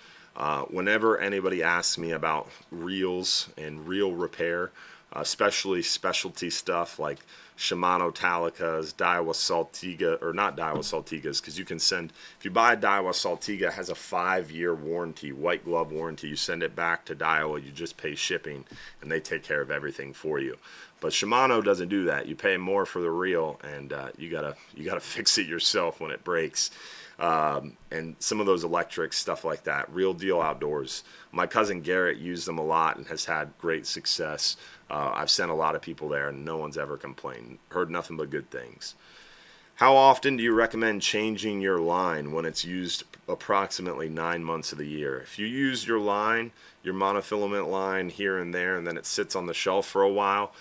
Whenever anybody asks me about reels and reel repair, especially specialty stuff like Shimano Talicas, Daiwa Saltiga, or not Daiwa Saltigas, because you can send, if you buy a Daiwa Saltiga, it has a 5-year warranty, white glove warranty. You send it back to Daiwa, you just pay shipping, and they take care of everything for you. But Shimano doesn't do that. You pay more for the reel, and you gotta fix it yourself when it breaks. And some of those electrics, stuff like that. Real Deal Outdoors. My cousin Garrett used them a lot and has had great success. I've sent a lot of people there, and no one's ever complained. Heard nothing but good things. How often do you recommend changing your line when it's used approximately 9 months of the year? If you use your line, your monofilament line here and there, and then it sits on the shelf for a while,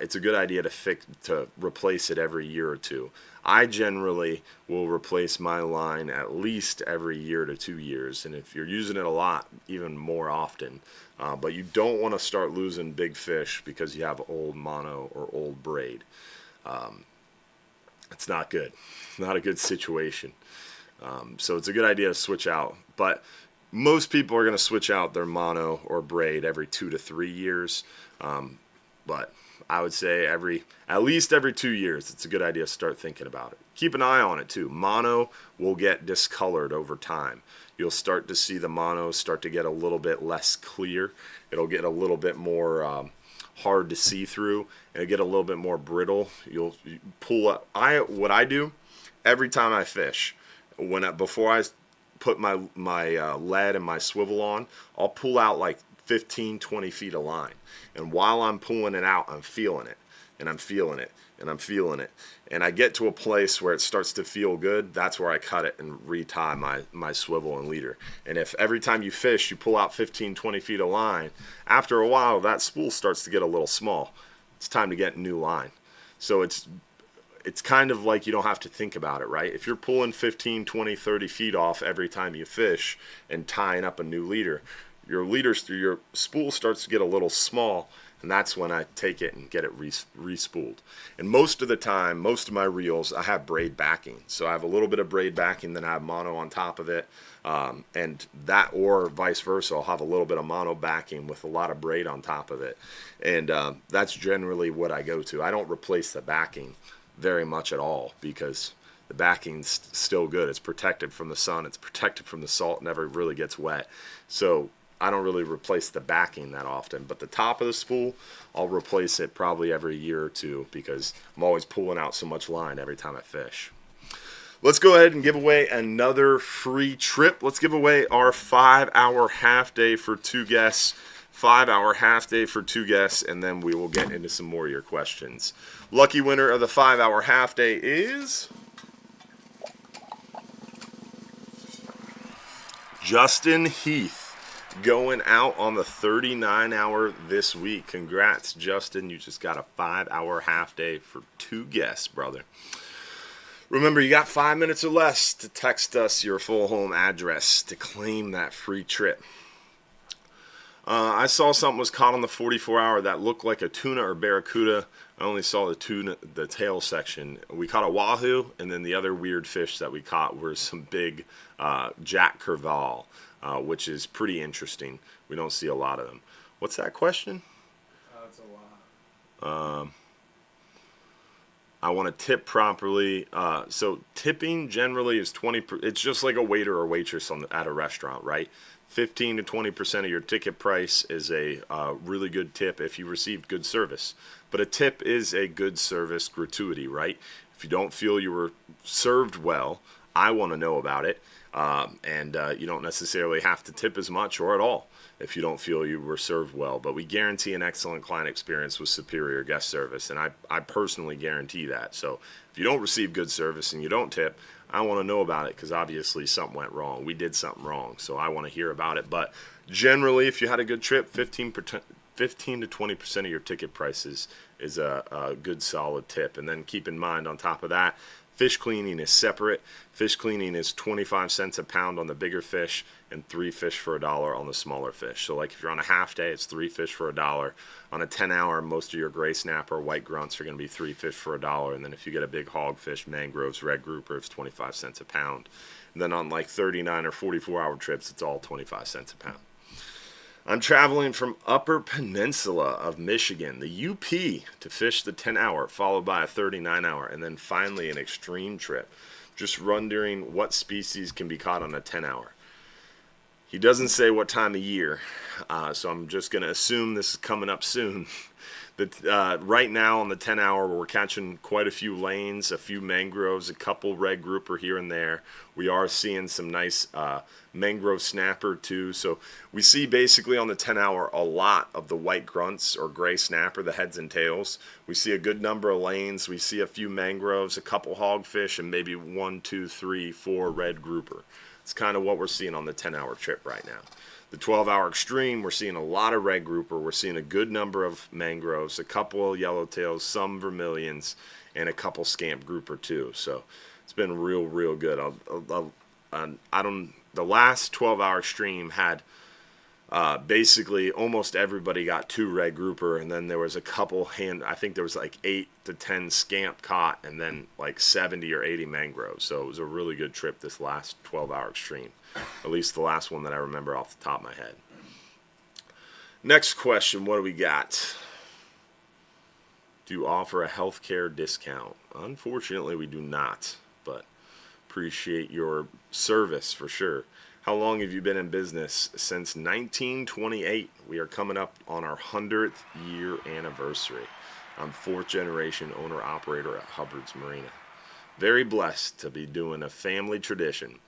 it's a good idea to replace it every year or two. I generally will replace my line at least every year to 2 years, and if you're using it a lot, even more often. But you don't want to start losing big fish because you have old mono or old braid. It's not good. It's not a good situation. So it's a good idea to switch out. But most people are going to switch out their mono or braid every 2 to 3 years. But I would say at least every 2 years, it's a good idea to start thinking about it. Keep an eye on it too. Mono will get discolored over time. You'll start to see the mono start to get a little bit less clear. It'll get a little bit more hard to see through. It'll get a little bit more brittle. You pull up. What I do every time I fish, before I put my lead and my swivel on, I'll pull out like 15, 20 feet of line. And while I'm pulling it out, I'm feeling it, and I'm feeling it, and I'm feeling it. And I get to a place where it starts to feel good. That's where I cut it and retie my swivel and leader. And if every time you fish, you pull out 15, 20 feet of line, after a while, that spool starts to get a little small. It's time to get new line. So it's kind of like you don't have to think about it, right? If you're pulling 15, 20, 30 feet off every time you fish and tying up a new leader, your spool starts to get a little small, and that's when I take it and get it re-spooled. And most of the time, most of my reels, I have braid backing. So I have a little bit of braid backing, then I have mono on top of it, and that, or vice versa, I'll have a little bit of mono backing with a lot of braid on top of it. And that's generally what I go to. I don't replace the backing very much at all because the backing's still good. It's protected from the sun. It's protected from the salt. Never really gets wet. So I don't really replace the backing that often, but the top of the spool, I'll replace it probably every year or two because I'm always pulling out so much line every time I fish. Let's go ahead and give away another free trip. Let's give away our 5-hour half day for 2 guests. 5-hour half day for 2 guests, and then we will get into some more of your questions. Lucky winner of the 5-hour half day is Justin Heath, going out on the 39-hour this week. Congrats, Justin. You just got a 5-hour half day for 2 guests, brother. Remember, you got 5 minutes or less to text us your full home address to claim that free trip. I saw something was caught on the 44-hour that looked like a tuna or barracuda. I only saw the tuna, the tail section. We caught a wahoo, and then the other weird fish that we caught were some big jack crevalle, which is pretty interesting. We don't see a lot of them. What's that question?
That's a lot.
I want to tip properly. So tipping generally is 20%. It's just like a waiter or waitress at a restaurant, right? 15 to 20% of your ticket price is a really good tip if you received good service. But a tip is a good service gratuity, right? If you don't feel you were served well, I want to know about it. And you don't necessarily have to tip as much or at all if you don't feel you were served well. But we guarantee an excellent client experience with superior guest service. And I personally guarantee that. So if you don't receive good service and you don't tip, I want to know about it because obviously something went wrong. We did something wrong, so I want to hear about it. But generally, if you had a good trip, 15 to 20% of your ticket prices is a good solid tip. And then keep in mind, on top of that, fish cleaning is separate. Fish cleaning is 25 cents a pound on the bigger fish and 3 fish for $1 on the smaller fish. So like if you're on a half day, it's 3 fish for $1. On a 10-hour, most of your gray snapper or white grunts are going to be 3 fish for $1. And then if you get a big hogfish, mangroves, red grouper, it's 25 cents a pound. And then on like 39 or 44-hour trips, it's all 25 cents a pound. I'm traveling from Upper Peninsula of Michigan, the UP, to fish the 10-hour, followed by a 39-hour, and then finally an extreme trip. Just wondering what species can be caught on a 10-hour. He doesn't say what time of year, so I'm just going to assume this is coming up soon. Right now on the 10-hour, we're catching quite a few lanes, a few mangroves, a couple red grouper here and there. We are seeing some nice mangrove snapper too. So we see basically on the 10-hour a lot of the white grunts or gray snapper, the heads and tails. We see a good number of lanes. We see a few mangroves, a couple hogfish, and maybe 1, 2, 3, 4 red grouper. It's kind of what we're seeing on the 10-hour trip right now. The 12-hour extreme, we're seeing a lot of red grouper. We're seeing a good number of mangroves, a couple of yellowtails, some vermilions, and a couple scamp grouper too. So it's been real good. The last 12-hour extreme had basically almost everybody got 2 red grouper, and then there was a couple I think there was like 8 to 10 scamp caught, and then like 70 or 80 mangroves. So it was a really good trip this last 12-hour extreme, at least the last one that I remember off the top of my head. Next question, what do we got? Do you offer a healthcare discount? Unfortunately, we do not, but appreciate your service for sure. How long have you been in business? Since 1928. We are coming up on our 100th year anniversary. I'm 4th generation owner operator at Hubbard's Marina. Very blessed to be doing a family tradition.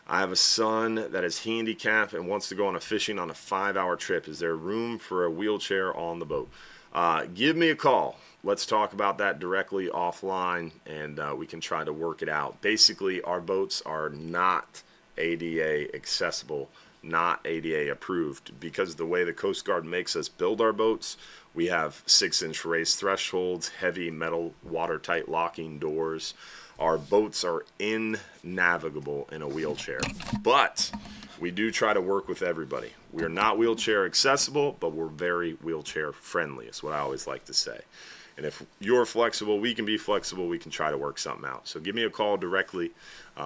I have a son that is handicapped and wants to go on a fishing on a 5-hour trip. Is there room for a wheelchair on the boat? Give me a call. Let's talk about that directly offline, and we can try to work it out. Basically, our boats are not ADA accessible, not ADA approved, because the way the Coast Guard makes us build our boats, we have 6-inch raised thresholds, heavy metal watertight locking doors. Our boats are innavigable in a wheelchair, but we do try to work with everybody. We are not wheelchair accessible, but we're very wheelchair friendly, is what I always like to say. And if you're flexible, we can be flexible. We can try to work something out. So give me a call directly.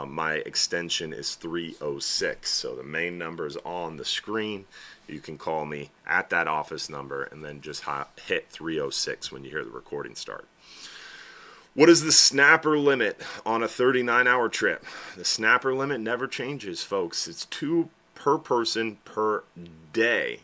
My extension is 306. So the main number is on the screen. You can call me at that office number and then just hit 306 when you hear the recording start. What is the snapper limit on a 39-hour trip? The snapper limit never changes, folks. It's 2 per person per day.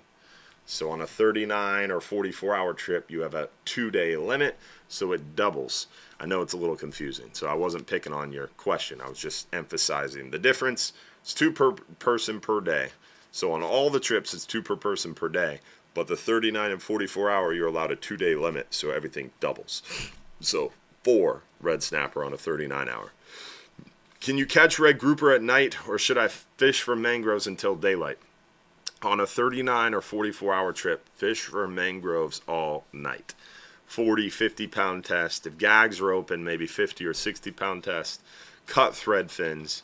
So on a 39 or 44-hour trip, you have a 2-day limit, so it doubles. I know it's a little confusing, so I wasn't picking on your question. I was just emphasizing the difference. It's 2 per person per day. So on all the trips, it's 2 per person per day. But the 39 and 44-hour, you're allowed a 2-day limit, so everything doubles. So 4 red snapper on a 39-hour. Can you catch red grouper at night, or should I fish for mangroves until daylight? On a 39 or 44-hour trip, fish for mangroves all night. 40, 50-pound test. If gags are open, maybe 50 or 60-pound test. Cut thread fins.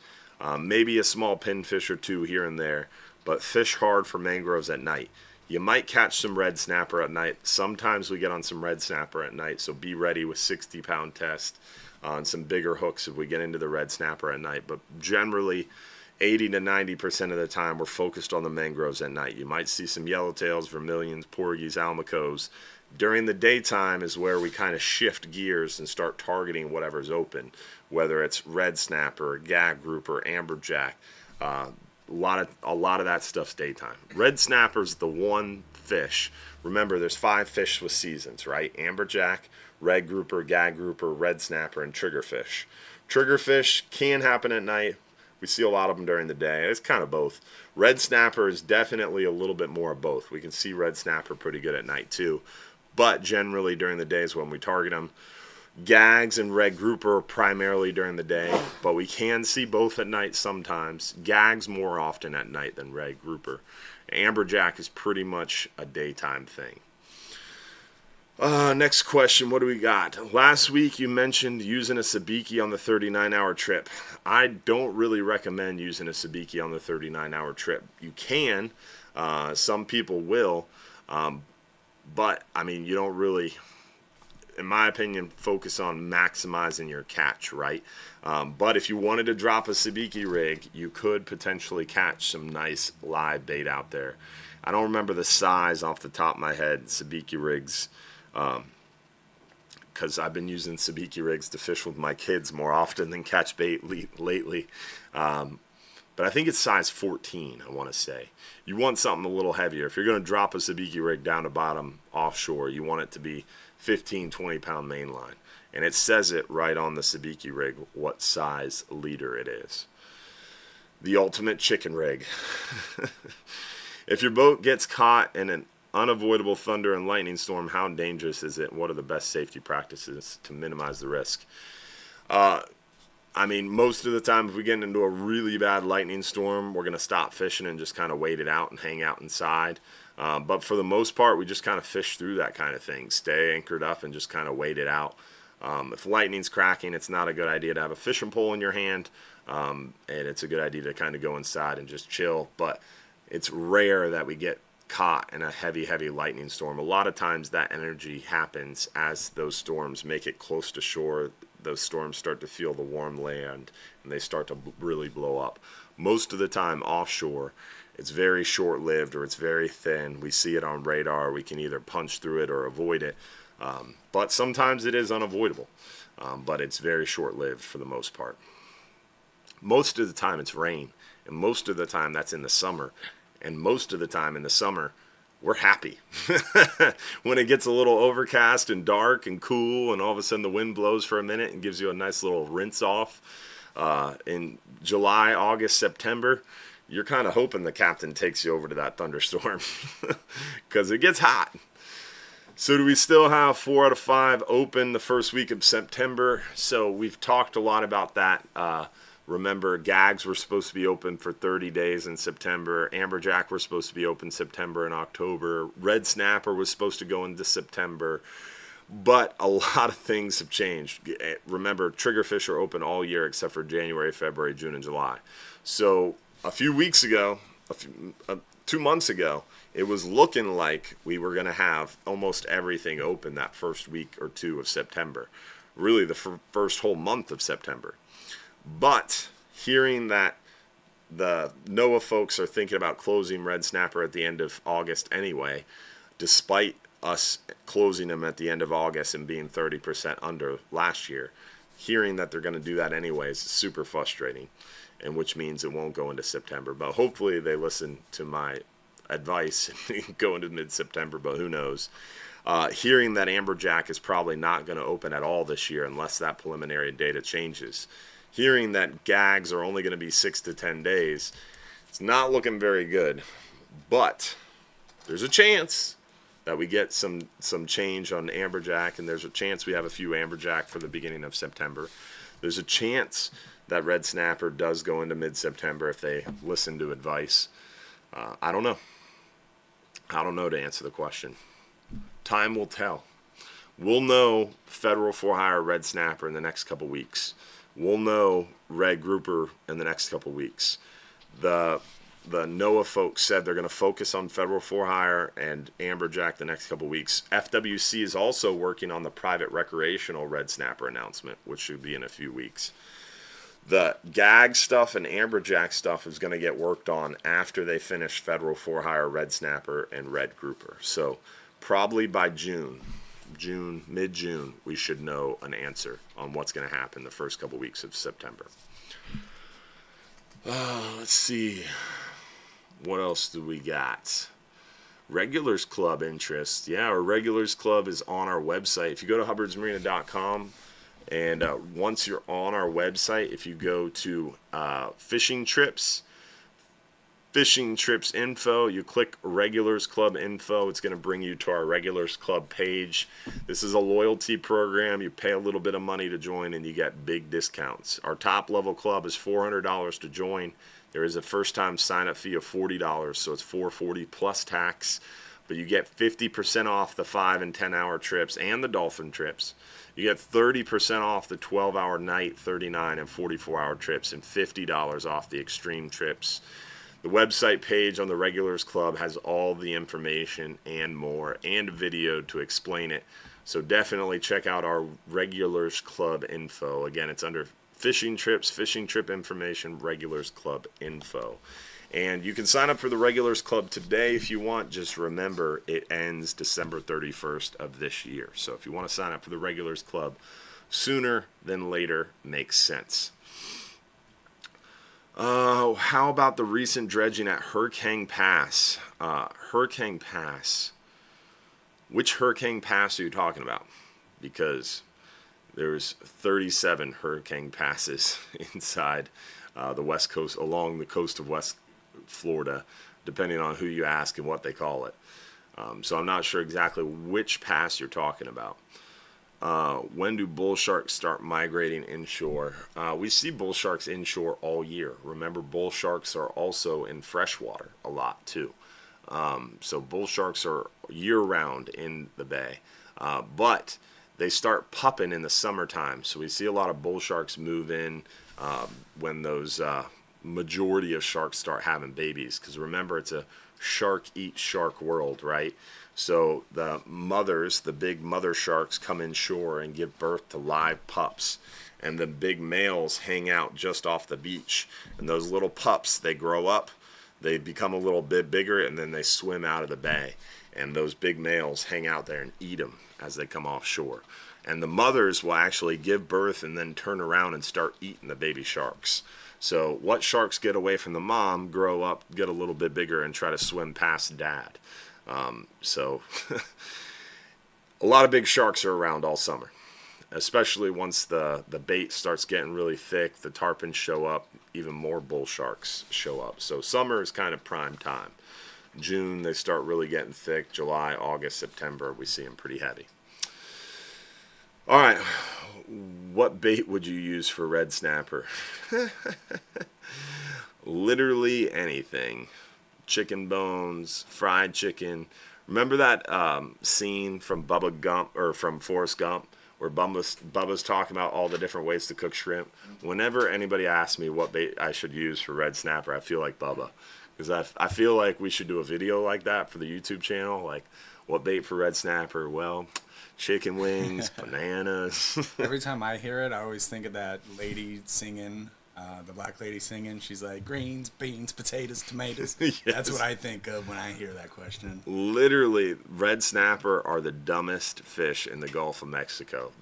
Maybe a small pinfish or 2 here and there. But fish hard for mangroves at night. You might catch some red snapper at night. Sometimes we get on some red snapper at night, so be ready with 60-pound test on some bigger hooks if we get into the red snapper at night. But generally, 80 to 90% of the time, we're focused on the mangroves at night. You might see some yellowtails, vermilions, porgies, almacos. During the daytime is where we kind of shift gears and start targeting whatever's open, whether it's red snapper, gag grouper, amberjack. A lot of that stuff's daytime. Red snapper's the one fish. Remember, there's 5 fish with seasons, right? Amberjack, red grouper, gag grouper, red snapper, and triggerfish. Triggerfish can happen at night. We see a lot of them during the day. It's kind of both. Red snapper is definitely a little bit more of both. We can see red snapper pretty good at night too. But generally during the days when we target them, gags and red grouper primarily during the day, but we can see both at night sometimes. Gags more often at night than red grouper. Amberjack is pretty much a daytime thing. Next question, what do we got? Last week you mentioned using a sabiki on the 39-hour trip. I don't really recommend using a sabiki on the 39-hour trip. You can, some people will, but I mean, you don't really, in my opinion, focus on maximizing your catch, right? But if you wanted to drop a sabiki rig, you could potentially catch some nice live bait out there. I don't remember the size off the top of my head, sabiki rigs, because I've been using sabiki rigs to fish with my kids more often than catch bait lately. But I think it's size 14, I want to say. You want something a little heavier. If you're going to drop a sabiki rig down to bottom offshore, you want it to be 15, 20-pound mainline. And it says it right on the sabiki rig what size leader it is. The ultimate chicken rig. If your boat gets caught in an unavoidable thunder and lightning storm, how dangerous is it? What are the best safety practices to minimize the risk? I mean, most of the time, if we get into a really bad lightning storm, we're going to stop fishing and just kind of wait it out and hang out inside. But for the most part, we just kind of fish through that kind of thing. Stay anchored up and just kind of wait it out. If lightning's cracking, it's not a good idea to have a fishing pole in your hand. And it's a good idea to kind of go inside and just chill. But it's rare that we get caught in a heavy lightning storm. A lot of times that energy happens as those storms make it close to shore. Those storms start to feel the warm land and they start to really blow up. Most of the time offshore, it's very short-lived or it's very thin. We see it on radar. We can either punch through it or avoid it. But sometimes it is unavoidable. But it's very short-lived for the most part. Most of the time it's rain, and most of the time that's in the summer. And most of the time in the summer, we're happy. When it gets a little overcast and dark and cool, and all of a sudden the wind blows for a minute and gives you a nice little rinse off. In July, August, September, you're kind of hoping the captain takes you over to that thunderstorm because it gets hot. So do we still have 4 out of 5 open the first week of September? So we've talked a lot about that. Remember, gags were supposed to be open for 30 days in September. Amberjack were supposed to be open September and October. Red snapper was supposed to go into September. But a lot of things have changed. Remember, triggerfish are open all year except for January, February, June, and July. So a few weeks ago, 2 months ago, it was looking like we were going to have almost everything open that first week or two of September. Really, the first whole month of September. But hearing that the NOAA folks are thinking about closing red snapper at the end of August anyway, despite us closing them at the end of August and being 30% under last year, hearing that they're going to do that anyways is super frustrating, and which means it won't go into September. But hopefully they listen to my advice and go into mid-September, but who knows. Hearing that amberjack is probably not going to open at all this year unless that preliminary data changes. Hearing that gags are only going to be 6 to 10 days, it's not looking very good. But there's a chance that we get some change on amberjack, and there's a chance we have a few amberjack for the beginning of September. There's a chance that red snapper does go into mid-September if they listen to advice. I don't know. I don't know to answer the question. Time will tell. We'll know federal for-hire red snapper in the next couple weeks. We'll know red grouper in the next couple weeks. The the NOAA folks said they're going to focus on federal for-hire and amberjack the next couple weeks. FWC is also working on the private recreational red snapper announcement, which should be in a few weeks. The gag stuff and amberjack stuff is going to get worked on after they finish federal for-hire red snapper and red grouper. So probably by mid-June, we should know an answer on what's going to happen the first couple weeks of September. Let's see. What else do we got? Regulars Club interest. Yeah, our Regulars Club is on our website. If you go to hubbardsmarina.com, and once you're on our website, if you go to fishing trips info, you click Regulars Club info, it's going to bring you to our Regulars Club page. This is a loyalty program. You pay a little bit of money to join and you get big discounts. Our top level club is $400 to join. There is a first time sign up fee of $40, so it's $440 plus tax, but you get 50% off the 5 and 10 hour trips and the dolphin trips. You get 30% off the 12-hour night, 39 and 44-hour trips, and $50 off the extreme trips. The website page on the Regulars Club has all the information and more, and video to explain it. So definitely check out our Regulars Club info. Again, it's under fishing trips, fishing trip information, Regulars Club info. And you can sign up for the Regulars Club today if you want. Just remember, it ends December 31st of this year. So if you want to sign up for the Regulars Club, sooner than later makes sense. How about the recent dredging at Hurricane Pass? Hurricane Pass. Which Hurricane Pass are you talking about? Because there's 37 hurricane passes inside the west coast, along the coast of West Florida, depending on who you ask and what they call it. So I'm not sure exactly which pass you're talking about. When do bull sharks start migrating inshore? We see bull sharks inshore all year. Remember, bull sharks are also in freshwater a lot too. So bull sharks are year-round in the bay. But they start pupping in the summertime. So we see a lot of bull sharks move in when those majority of sharks start having babies. Because remember, it's a shark eat shark world, right? So the mothers, the big mother sharks, come inshore and give birth to live pups. And the big males hang out just off the beach. And those little pups, they grow up, they become a little bit bigger, and then they swim out of the bay. And those big males hang out there and eat them as they come offshore. And the mothers will actually give birth and then turn around and start eating the baby sharks. So what sharks get away from the mom grow up, get a little bit bigger, and try to swim past dad. So a lot of big sharks are around all summer, especially once the bait starts getting really thick, the tarpons show up, even more bull sharks show up. So summer is kind of prime time. June, they start really getting thick. July, August, September, we see them pretty heavy. All right, what bait would you use for red snapper? Literally anything. Chicken bones, fried chicken. Remember that scene from Bubba Gump, or from Forrest Gump, where Bubba's talking about all the different ways to cook shrimp? Whenever anybody asks me what bait I should use for red snapper, I feel like Bubba. Because I feel like we should do a video like that for the YouTube channel. Like, what bait for red snapper? Well, chicken wings, bananas.
Every time I hear it, I always think of that lady singing, the black lady singing. She's like, greens, beans, potatoes, tomatoes. Yes. That's what I think of when I hear that question.
Literally, red snapper are the dumbest fish in the Gulf of Mexico.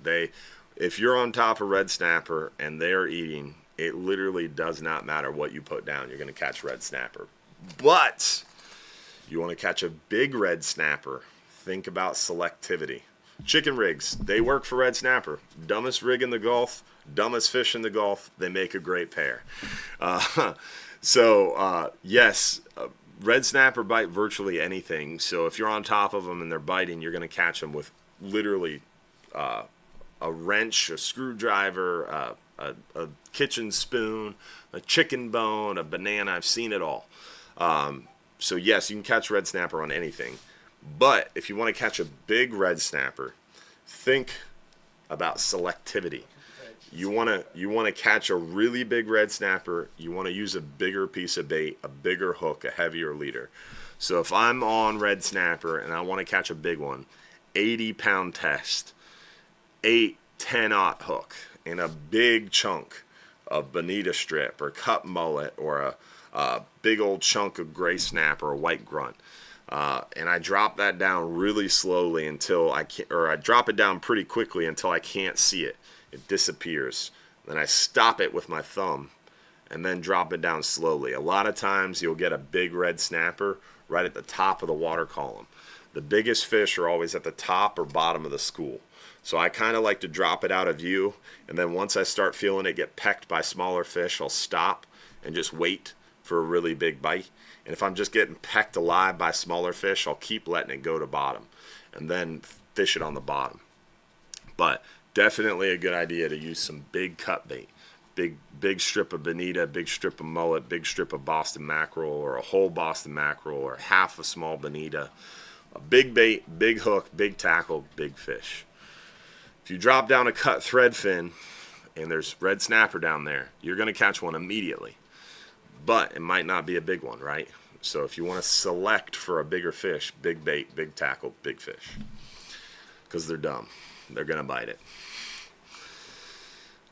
If you're on top of red snapper and they're eating, it literally does not matter what you put down. You're going to catch red snapper. But you want to catch a big red snapper, think about selectivity. Chicken rigs, they work for red snapper. Dumbest rig in the Gulf, dumbest fish in the Gulf, they make a great pair. Yes, red snapper bite virtually anything. So if you're on top of them and they're biting, you're going to catch them with literally a wrench, a screwdriver, a kitchen spoon, a chicken bone, a banana. I've seen it all. So yes, you can catch red snapper on anything. But if you want to catch a big red snapper, think about selectivity. You want to catch a really big red snapper. You want to use a bigger piece of bait, a bigger hook, a heavier leader. So if I'm on red snapper and I want to catch a big one, 80-pound test, 8-10-aught hook, and a big chunk of bonita strip or cut mullet or a big old chunk of gray snapper or white grunt. And I drop that down really slowly until I can't, or I drop it down pretty quickly until I can't see it. It disappears. Then I stop it with my thumb and then drop it down slowly. A lot of times you'll get a big red snapper right at the top of the water column. The biggest fish are always at the top or bottom of the school. So I kind of like to drop it out of view, and then once I start feeling it get pecked by smaller fish, I'll stop and just wait for a really big bite. And if I'm just getting pecked alive by smaller fish, I'll keep letting it go to bottom and then fish it on the bottom. But definitely a good idea to use some big cut bait. Big strip of bonita, big strip of mullet, big strip of Boston mackerel, or a whole Boston mackerel, or half a small bonita. A big bait, big hook, big tackle, big fish. If you drop down a cut thread fin and there's red snapper down there, you're going to catch one immediately. But it might not be a big one, right? So if you want to select for a bigger fish, big bait, big tackle, big fish. Because they're dumb. They're going to bite it.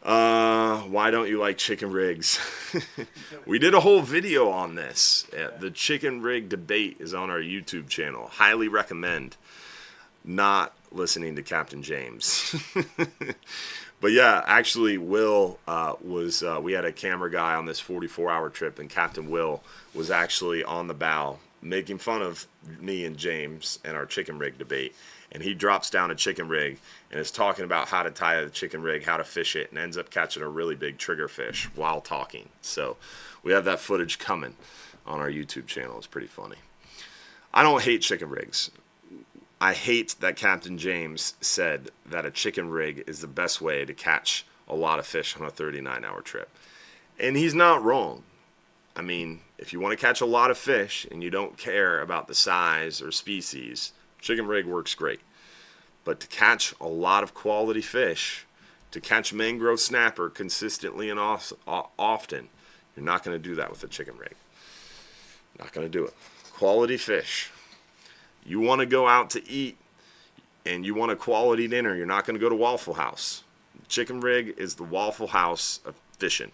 Why don't you like chicken rigs? We did a whole video on this. The chicken rig debate is on our YouTube channel. Highly recommend not listening to Captain James. But yeah, actually Will we had a camera guy on this 44-hour trip, and Captain Will was actually on the bow making fun of me and James and our chicken rig debate. And he drops down a chicken rig and is talking about how to tie the chicken rig, how to fish it, and ends up catching a really big trigger fish while talking. So we have that footage coming on our YouTube channel. It's pretty funny. I don't hate chicken rigs. I hate that Captain James said that a chicken rig is the best way to catch a lot of fish on a 39-hour trip. And he's not wrong. I mean, if you want to catch a lot of fish and you don't care about the size or species, chicken rig works great. But to catch a lot of quality fish, to catch mangrove snapper consistently and often, you're not going to do that with a chicken rig. Not going to do it. Quality fish. You want to go out to eat and you want a quality dinner, you're not going to go to Waffle House. Chicken rig is the Waffle House of fishing.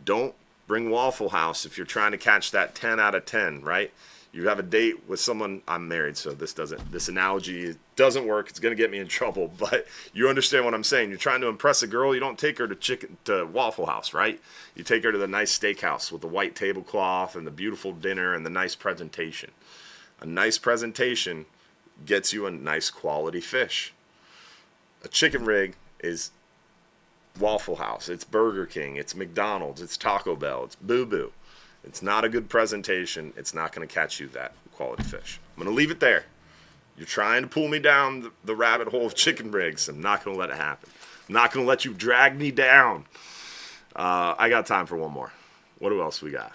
Don't bring Waffle House if you're trying to catch that 10 out of 10, right? You have a date with someone. I'm married, so this analogy doesn't work. It's going to get me in trouble, but you understand what I'm saying. You're trying to impress a girl. You don't take her to Waffle House, right? You take her to the nice steakhouse with the white tablecloth and the beautiful dinner and the nice presentation. A nice presentation gets you a nice quality fish. A chicken rig is Waffle House. It's Burger King. It's McDonald's. It's Taco Bell. It's Boo Boo. It's not a good presentation. It's not going to catch you that quality fish. I'm going to leave it there. You're trying to pull me down the rabbit hole of chicken rigs. I'm not going to let it happen. I'm not going to let you drag me down. I got time for one more. What else we got?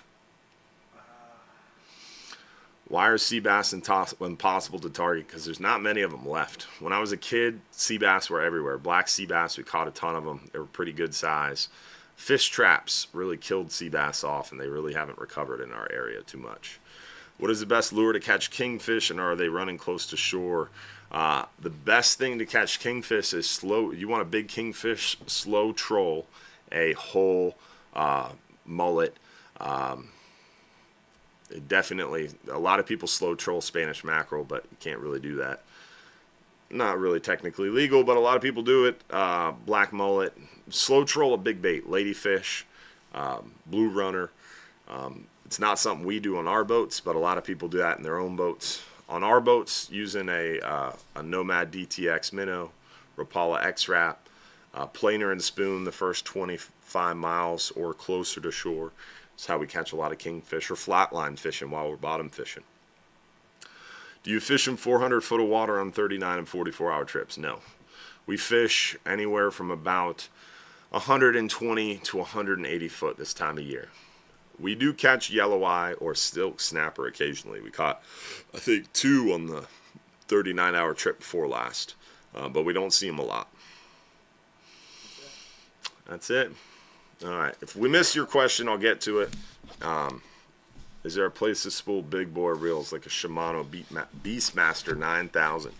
Why are sea bass impossible to target? Because there's not many of them left. When I was a kid, sea bass were everywhere. Black sea bass, we caught a ton of them. They were pretty good size. Fish traps really killed sea bass off, and they really haven't recovered in our area too much. What is the best lure to catch kingfish, and are they running close to shore? The best thing to catch kingfish is slow. You want a big kingfish, slow troll, a whole mullet. Definitely, a lot of people slow troll Spanish mackerel, but you can't really do that. Not really technically legal, but a lot of people do it. Black mullet, slow troll a big bait, ladyfish, blue runner. It's not something we do on our boats, but a lot of people do that in their own boats. On our boats, using a Nomad DTX minnow, Rapala X-Wrap, planer and spoon the first 25 miles or closer to shore. It's how we catch a lot of kingfish, or flatline fishing while we're bottom fishing. Do you fish in 400 foot of water on 39 and 44-hour trips? No. We fish anywhere from about 120 to 180 foot this time of year. We do catch yellow eye or silk snapper occasionally. We caught, I think, 2 on the 39-hour trip before last, but we don't see them a lot. That's it. All right. If we missed your question, I'll get to it. Is there a place to spool big bore reels like a Shimano Beastmaster 9000?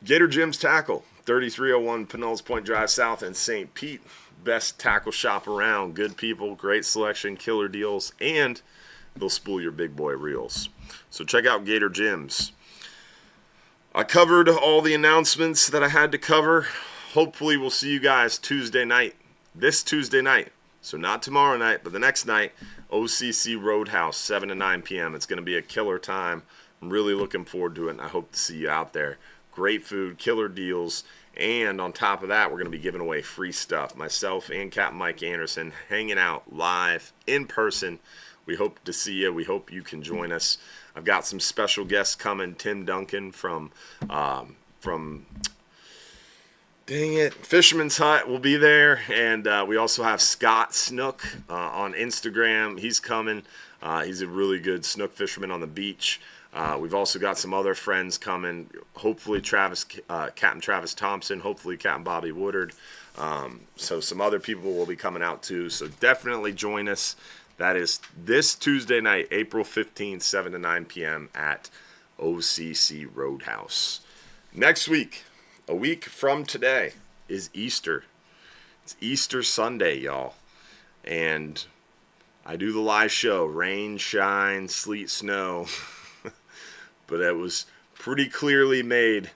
Gator Jim's Tackle, 3301 Pinellas Point Drive South in St. Pete. Best tackle shop around. Good people, great selection, killer deals, and they'll spool your big boy reels. So check out Gator Jim's. I covered all the announcements that I had to cover. Hopefully we'll see you guys Tuesday night. This Tuesday night. So not tomorrow night, but the next night, OCC Roadhouse, 7 to 9 p.m. It's going to be a killer time. I'm really looking forward to it, and I hope to see you out there. Great food, killer deals, and on top of that, we're going to be giving away free stuff. Myself and Capt Mike Anderson hanging out live, in person. We hope to see you. We hope you can join us. I've got some special guests coming. Tim Duncan from Fisherman's Hut will be there, and we also have Scott Snook on Instagram. He's coming. He's a really good snook fisherman on the beach. We've also got some other friends coming. Hopefully Captain Travis Thompson. Hopefully Captain Bobby Woodard. So some other people will be coming out too. So definitely join us. That is this Tuesday night, April 15th, 7 to 9 p.m. at OCC Roadhouse. Next week, a week from today, is Easter. It's Easter Sunday, y'all. And I do the live show, rain, shine, sleet, snow. But it was pretty clearly made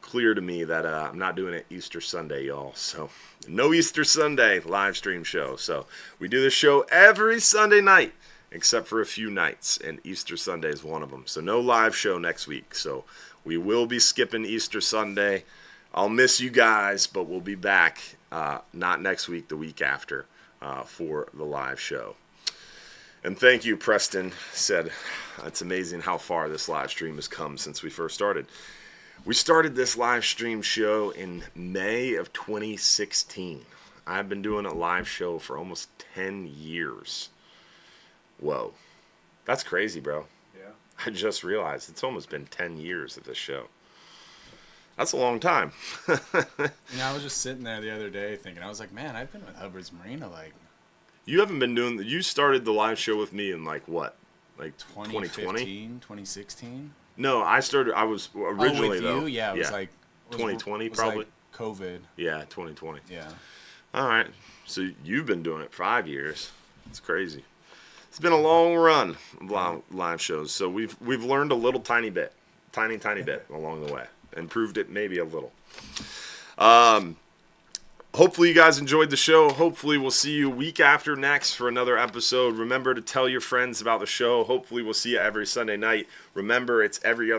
clear to me that I'm not doing it Easter Sunday, y'all. So no Easter Sunday live stream show. So we do this show every Sunday night, except for a few nights, and Easter Sunday is one of them. So no live show next week. So we will be skipping Easter Sunday. I'll miss you guys, but we'll be back not next week, the week after for the live show. And thank you, Preston said. It's amazing how far this live stream has come since we first started. We started this live stream show in May of 2016. I've been doing a live show for almost 10 years. Whoa. That's crazy, bro.
Yeah.
I just realized it's almost been 10 years of this show. That's a long time.
I was just sitting there the other day thinking, I was like, man, I've been with Hubbard's Marina like...
You haven't been doing... You started the live show with me in like what? Like
2015, 2016?
No, I was originally
with
though.
You? Yeah, it was like...
2020
was
probably.
Like COVID.
Yeah, 2020.
Yeah.
All right. So you've been doing it 5 years. It's crazy. It's been a long run of live shows. So we've learned a little tiny bit. Tiny bit along the way. Improved it maybe a little. Hopefully you guys enjoyed the show. Hopefully we'll see you week after next for another episode. Remember to tell your friends about the show. Hopefully we'll see you every Sunday night. Remember, it's every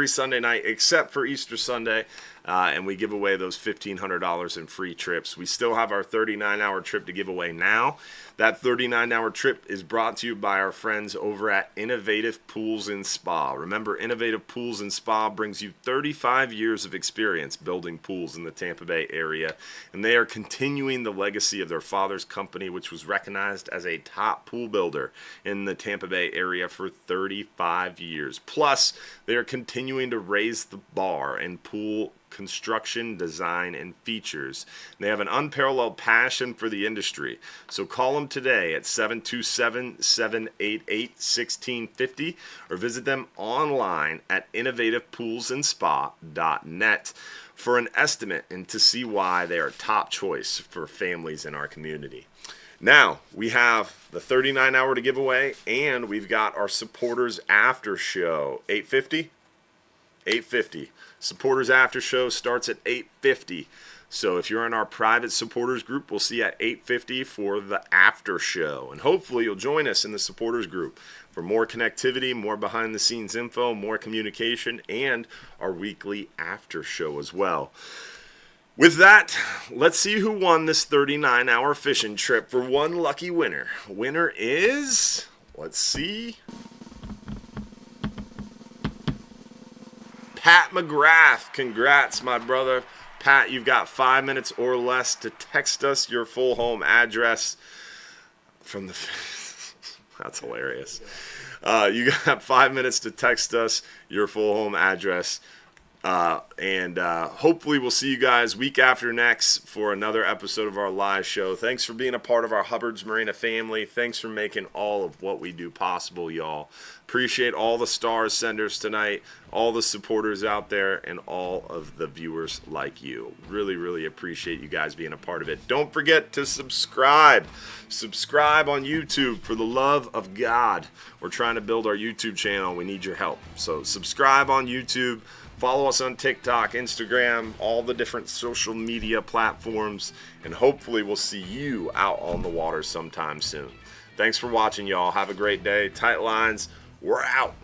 Sunday night except for Easter Sunday, and we give away those $1,500 in free trips. We still have our 39-hour trip to give away now. That 39-hour trip is brought to you by our friends over at Innovative Pools and Spa. Remember, Innovative Pools and Spa brings you 35 years of experience building pools in the Tampa Bay area, and they are continuing the legacy of their father's company, which was recognized as a top pool builder in the Tampa Bay area for 35 years. Plus, they are continuing to raise the bar in pool construction, design, and features. They have an unparalleled passion for the industry. So call them today at 727-788-1650 or visit them online at innovativepoolsandspa.net for an estimate and to see why they are top choice for families in our community. Now, we have the 39-hour to give away, and we've got our supporters after show. 850? 850. Supporters after show starts at 850. So if you're in our private supporters group, we'll see you at 850 for the after show. And hopefully you'll join us in the supporters group for more connectivity, more behind the scenes info, more communication, and our weekly after show as well. With that, let's see who won this 39-hour fishing trip for one lucky winner. Winner is, let's see, Pat McGrath. Congrats, my brother. Pat, you've got 5 minutes or less to text us your full home address from the... That's hilarious. You got 5 minutes to text us your full home address And hopefully we'll see you guys week after next for another episode of our live show. Thanks for being a part of our Hubbard's Marina family. Thanks for making all of what we do possible, y'all. Appreciate all the stars senders tonight, all the supporters out there, and all of the viewers like you. Really, really appreciate you guys being a part of it. Don't forget to subscribe. Subscribe on YouTube, for the love of God. We're trying to build our YouTube channel. We need your help. So subscribe on YouTube. Follow us on TikTok, Instagram, all the different social media platforms, and hopefully we'll see you out on the water sometime soon. Thanks for watching, y'all. Have a great day. Tight lines. We're out.